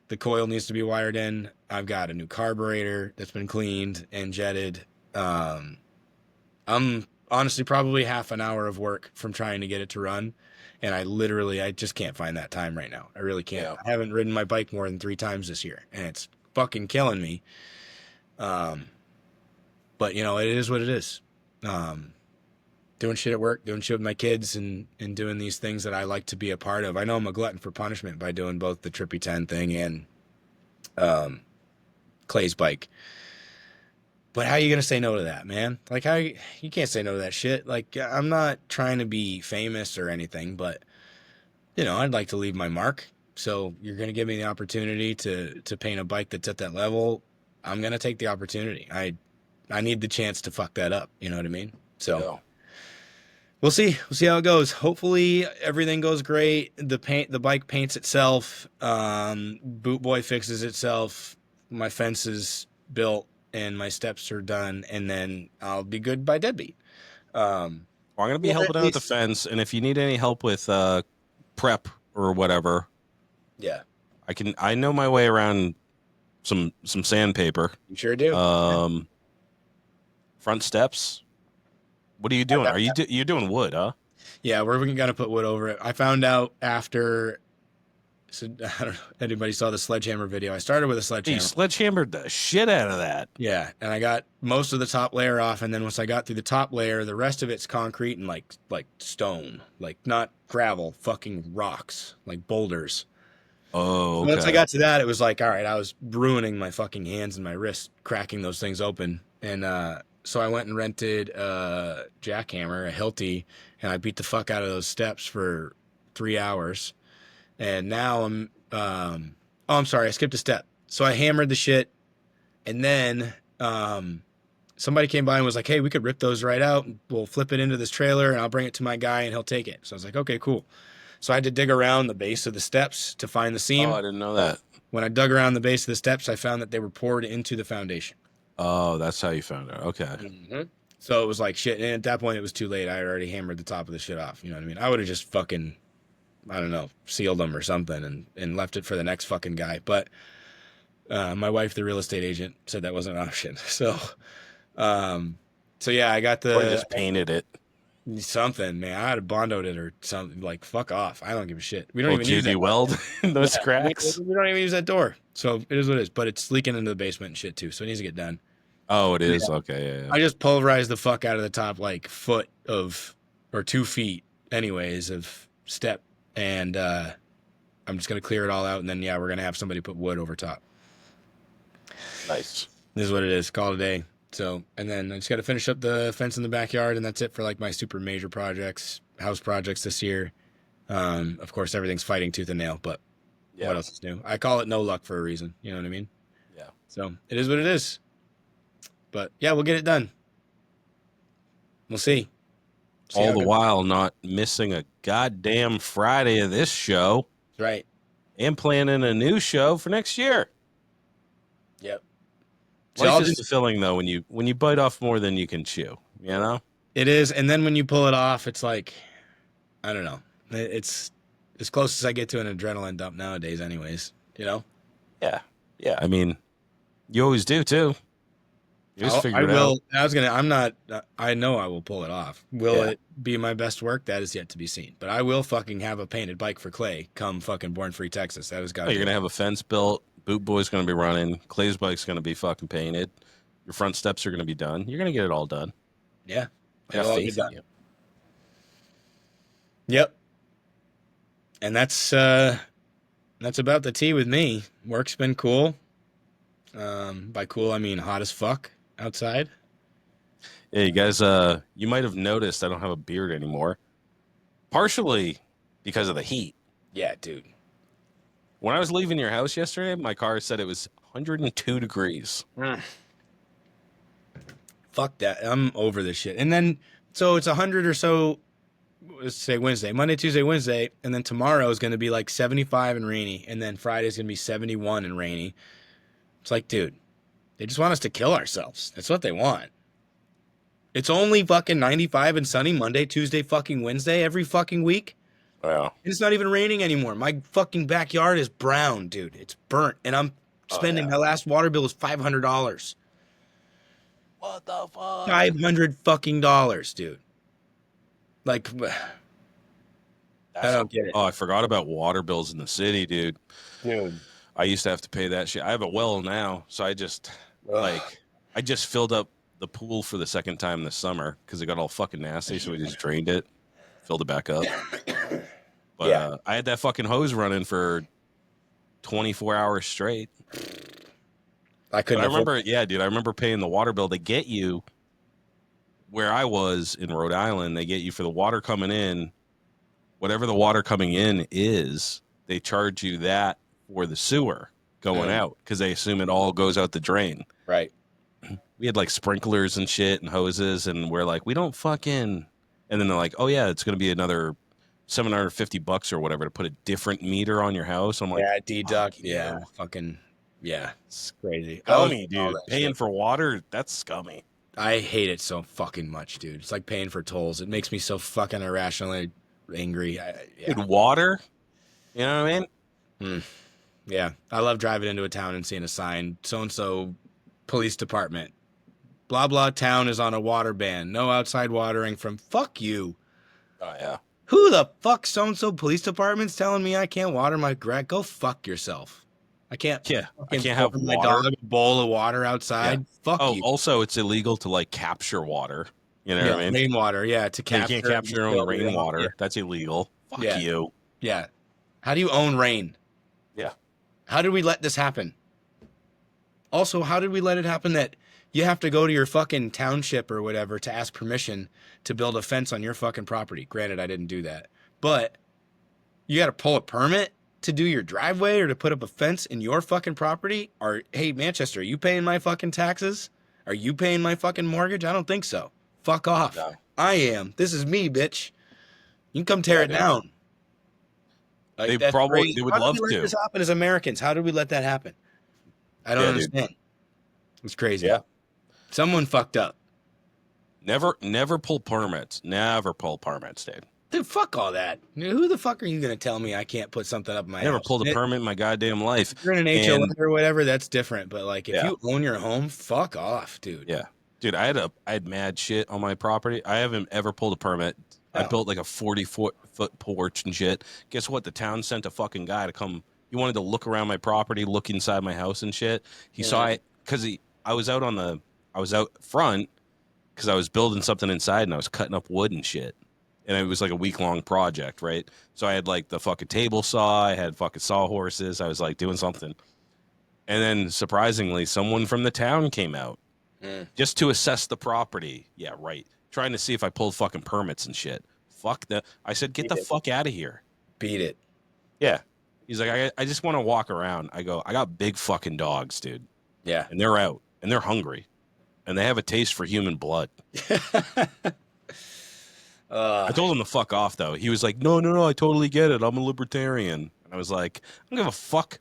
The coil needs to be wired in. I've got a new carburetor that's been cleaned and jetted. I'm honestly probably half an hour of work from trying to get it to run. And I just can't find that time right now. I really can't. Yeah. I haven't ridden my bike more than 3 times this year, and it's fucking killing me. Um, but it is what it is. Doing shit at work, doing shit with my kids, and doing these things that I like to be a part of. I know I'm a glutton for punishment by doing both the Trippy 10 thing and Clay's bike. But how are you gonna say no to that, man? Like you can't say no to that shit. Like I'm not trying to be famous or anything, but I'd like to leave my mark. So you're gonna give me the opportunity to paint a bike that's at that level. I'm gonna take the opportunity. I need the chance to fuck that up. You know what I mean? So Yeah. we'll see. We'll see how it goes. Hopefully everything goes great. The bike paints itself. Boot Boy fixes itself. My fence is built and my steps are done, and then I'll be good by Deadbeat. Well, I'm gonna be Or helping at out with the least, fence, and if you need any help with prep or whatever, yeah, I know my way around some sandpaper. you sure do. Front steps. What are you doing? You're doing wood, huh? Yeah, we're gonna put wood over it. I found out after So I don't know. Anybody saw the sledgehammer video? I started with a He sledgehammer. sledgehammered the shit out of that. Yeah, and I got most of the top layer off, and then once I got through the top layer, the rest of it's concrete and like stone, like not gravel, fucking rocks, like boulders. Oh, Once I okay. got to that, it was like, all right, I was ruining my fucking hands and my wrists, cracking those things open, and so I went and rented a jackhammer, a Hilti, and I beat the fuck out of those steps for 3 hours, and now oh, I'm sorry, I skipped a step. So I hammered the shit, and then somebody came by and was like, hey, we could rip those right out. We'll flip it into this trailer and I'll bring it to my guy and he'll take it. So I was like, okay, cool. So I had to dig around the base of the steps to find the Oh, I seam. didn't know that. When I dug around the base of the steps, I found that they were poured into the foundation. Oh, that's how you found it. Okay. Mm-hmm. So it was like shit. And at that point, it was too late. I had already hammered the top of the shit off. You know what I mean? I would have just fucking, I don't know, sealed them or something and left it for the next fucking guy. But my wife, the real estate agent, said that wasn't an option. So yeah, I got Or you the just painted it. something, man. I had a bondoed it or something. Like, fuck off. I don't give a shit. We don't Oh, even use that. JB Weld in those cracks. We don't even use that door. So it is what it is. But it's leaking into the basement and shit too. So it needs to get done. Oh, it is. Okay. Yeah, yeah. I just pulverized the fuck out of the top like foot of or 2 feet, anyways, of step, and I'm just gonna clear it all out, and then yeah, we're gonna have somebody put wood over top. Nice. This is what it is. Call it a day. So, and then I just got to finish up the fence in the backyard, and that's it for like my super major projects, house projects this year. Of course, everything's fighting tooth and nail, but Yeah. what else is new? I call it no luck for a reason. You know what I mean? Yeah. So it is what it is. But yeah, we'll get it done. We'll see. All how the it goes. while not missing a goddamn Friday of this show Right. and planning a new show for next year. Yep. Life is fulfilling though when you bite off more than you can chew. You know. It is, and then when you pull it off, it's like, I don't know. It's as close as I get to an adrenaline dump nowadays, anyways. You know. Yeah. Yeah. I mean, you always do too. You just figure I it will. out. I was gonna. I'm not. I know I will pull it off. Will Yeah. it be my best work? That is yet to be seen. But I will fucking have a painted bike for Clay come fucking Born Free Texas. That has got. Oh, you're gonna have a fence built. Boot Boy's gonna be running. Clay's bike's gonna be fucking painted. Your front steps are gonna be done. You're gonna get it all done. Yeah. I got It'll all faith get in done. you. Yep. And that's about the tea with me. Work's been cool. By cool I mean hot as fuck outside. Yeah, you guys. You might have noticed I don't have a beard anymore. Partially because of the heat. Yeah, dude. When I was leaving your house yesterday, my car said it was 102 degrees. Fuck that. I'm over this shit. And then so it's 100 or so. Let's say Wednesday, Monday, Tuesday, Wednesday, and then tomorrow is going to be like 75 and rainy, and then Friday's going to be 71 and rainy. It's like, dude, they just want us to kill ourselves. That's what they want. It's only fucking 95 and sunny Monday, Tuesday, fucking Wednesday every fucking week. Wow. And it's not even raining anymore. My fucking backyard is brown, dude. It's burnt, and I'm spending my last water bill was $500. What the fuck? $500 fucking dollars, dude. Like, I don't get it. Oh, I forgot about water bills in the city, dude. Dude. I used to have to pay that shit. I have a well now, so I just filled up the pool for the second time this summer because it got all fucking nasty. So we just drained it, filled it back up. But Yeah. I had that fucking hose running for 24 hours straight. I couldn't. But I remember, yeah, dude. I remember paying the water bill to get you where I was in Rhode Island. They get you for the water coming in, whatever the water coming in is. They charge you that for the sewer going out because they assume it all goes out the drain. Right. We had like sprinklers and shit and hoses, and we're like, we don't fucking. And then they're like, oh yeah, it's gonna be another $750 or whatever to put a different meter on your house. I'm like, Yeah, deduct. fuck Yeah, you. fucking. Yeah, it's crazy. Scummy, All dude. that Paying shit. for water, that's scummy. I hate it so fucking much, dude. It's like paying for tolls. It makes me so fucking irrationally angry. Dude, water. You know what I mean? Yeah, I love driving into a town and seeing a sign, so-and-so police department. Blah, blah town is on a water ban. No outside watering from... Fuck you. Oh yeah. Who the fuck so-and-so police department's telling me I can't water my grass? Go fuck yourself. I can't Yeah, I fucking can't pour have my water. dog a bowl of water Yeah. outside. Fuck Oh, you. also, it's illegal to like capture water. You know Yeah, what I mean? rainwater. Yeah, to Yeah, you can't capture and capture your own distill your own. Yeah, rainwater. That's illegal. Fuck yeah, you. yeah. How do you own rain? Yeah. How did we let this happen? Also, how did we let it happen that you have to go to your fucking township or whatever to ask permission to build a fence on your fucking property? Granted, I didn't do that. But you got to pull a permit to do your driveway or to put up a fence in your fucking property? Or, hey, Manchester, are you paying my fucking taxes? Are you paying my fucking mortgage? I don't think so. Fuck off. No. I am. This is me, bitch. You can come tear Yeah, it dude. down. Like, that's crazy. They would How did we love let to. this happen as Americans? How did we let that happen? I don't Yeah, dude. understand. It's crazy. Yeah. Someone fucked up. Never pull permits. Never pull permits, dude. Dude, fuck all that. Who the fuck are you going to tell me I can't put something up in my I never house? pulled a permit in my goddamn life. If you're in an HOA And or whatever, that's different. But like, if yeah, you own your home, fuck off, dude. yeah. Dude, I had mad shit on my property. I haven't ever pulled a permit. I No. built like a 40-foot porch and shit. Guess what? The town sent a fucking guy to come. He wanted to look around my property, look inside my house and shit. He saw it because I was out front because I was building something inside and I was cutting up wood and shit. And it was like a week-long project, right? So I had like the fucking table saw, I had fucking sawhorses, I was like doing something. And then surprisingly, someone from the town came out just to assess the property. Yeah, right. Trying to see if I pulled fucking permits and shit. Fuck that. I said, get the fuck out of here. Beat it. Yeah. He's like, I just want to walk around. I go, I got big fucking dogs, dude. Yeah. And they're out and they're hungry and they have a taste for human blood. I told him to fuck off, though. He was like, no, I totally get it. I'm a libertarian. And I was like, I don't give a fuck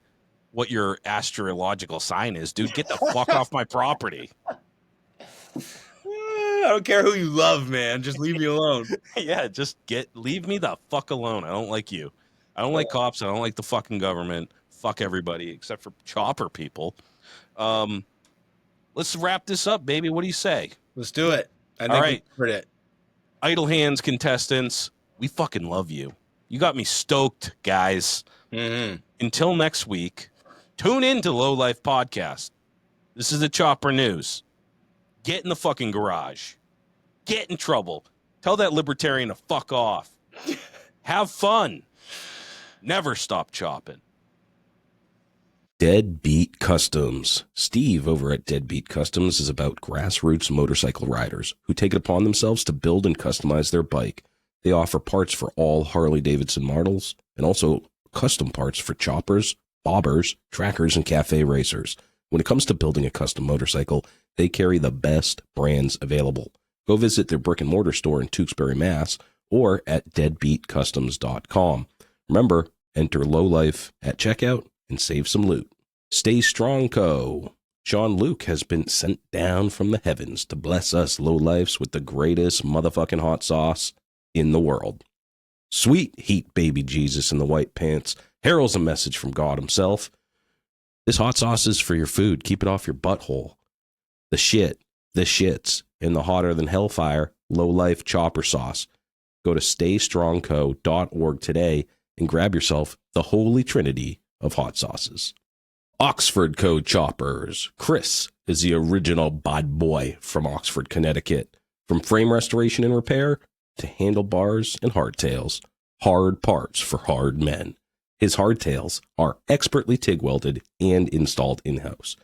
what your astrological sign is, dude. Get the fuck off my property. I don't care who you love, man. Just leave me alone. Yeah, just leave me the fuck alone. I don't like you. I don't like cops. I don't like the fucking government. Fuck everybody except for chopper people. Let's wrap this up, baby. What do you say? Let's do it. I think All right. we covered it. Idle Hands contestants, we fucking love you. You got me stoked, guys. Mm-hmm. Until next week, tune in to Lowlife Podcast. This is the Chopper News. Get in the fucking garage. Get in trouble. Tell that libertarian to fuck off. Have fun. Never stop chopping. Deadbeat Customs. Steve over at Deadbeat Customs is about grassroots motorcycle riders who take it upon themselves to build and customize their bike. They offer parts for all Harley-Davidson models and also custom parts for choppers, bobbers, trackers, and cafe racers. When it comes to building a custom motorcycle, they carry the best brands available. Go visit their brick and mortar store in Tewksbury, Mass, or at deadbeatcustoms.com. Remember, enter Lowlife at checkout and save some loot. Stay strong, Co. John Luke has been sent down from the heavens to bless us lowlifes with the greatest motherfucking hot sauce in the world. Sweet heat baby Jesus in the white pants heralds a message from God himself. This hot sauce is for your food. Keep it off your butthole. The shits, and the hotter than hellfire lowlife chopper sauce. Go to staystrongco.org today and grab yourself the holy trinity of hot sauces. Oxford Co. Choppers. Chris is the original bad boy from Oxford, Connecticut. From frame restoration and repair to handlebars and hardtails. Hard parts for hard men. His hardtails are expertly TIG welded and installed in-house.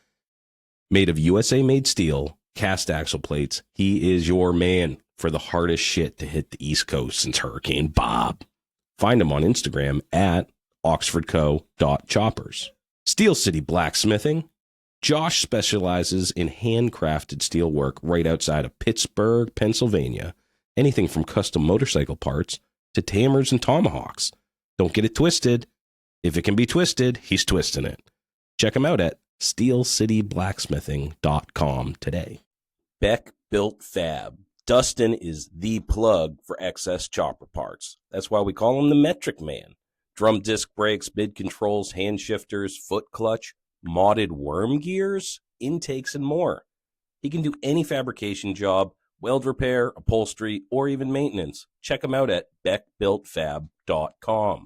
Made of USA-made steel, cast axle plates, he is your man for the hardest shit to hit the East Coast since Hurricane Bob. Find him on Instagram at oxfordco.choppers. Steel City Blacksmithing. Josh specializes in handcrafted steel work right outside of Pittsburgh, Pennsylvania. Anything from custom motorcycle parts to hammers and tomahawks. Don't get it twisted. If it can be twisted, he's twisting it. Check him out at steelcityblacksmithing.com today. Beck Built Fab. Dustin is the plug for excess chopper parts. That's why we call him the Metric Man. Drum disc brakes, mid controls, hand shifters, foot clutch, modded worm gears, intakes, and more. He can do any fabrication job weld repair, upholstery, or even maintenance. Check them out at beckbuiltfab.com.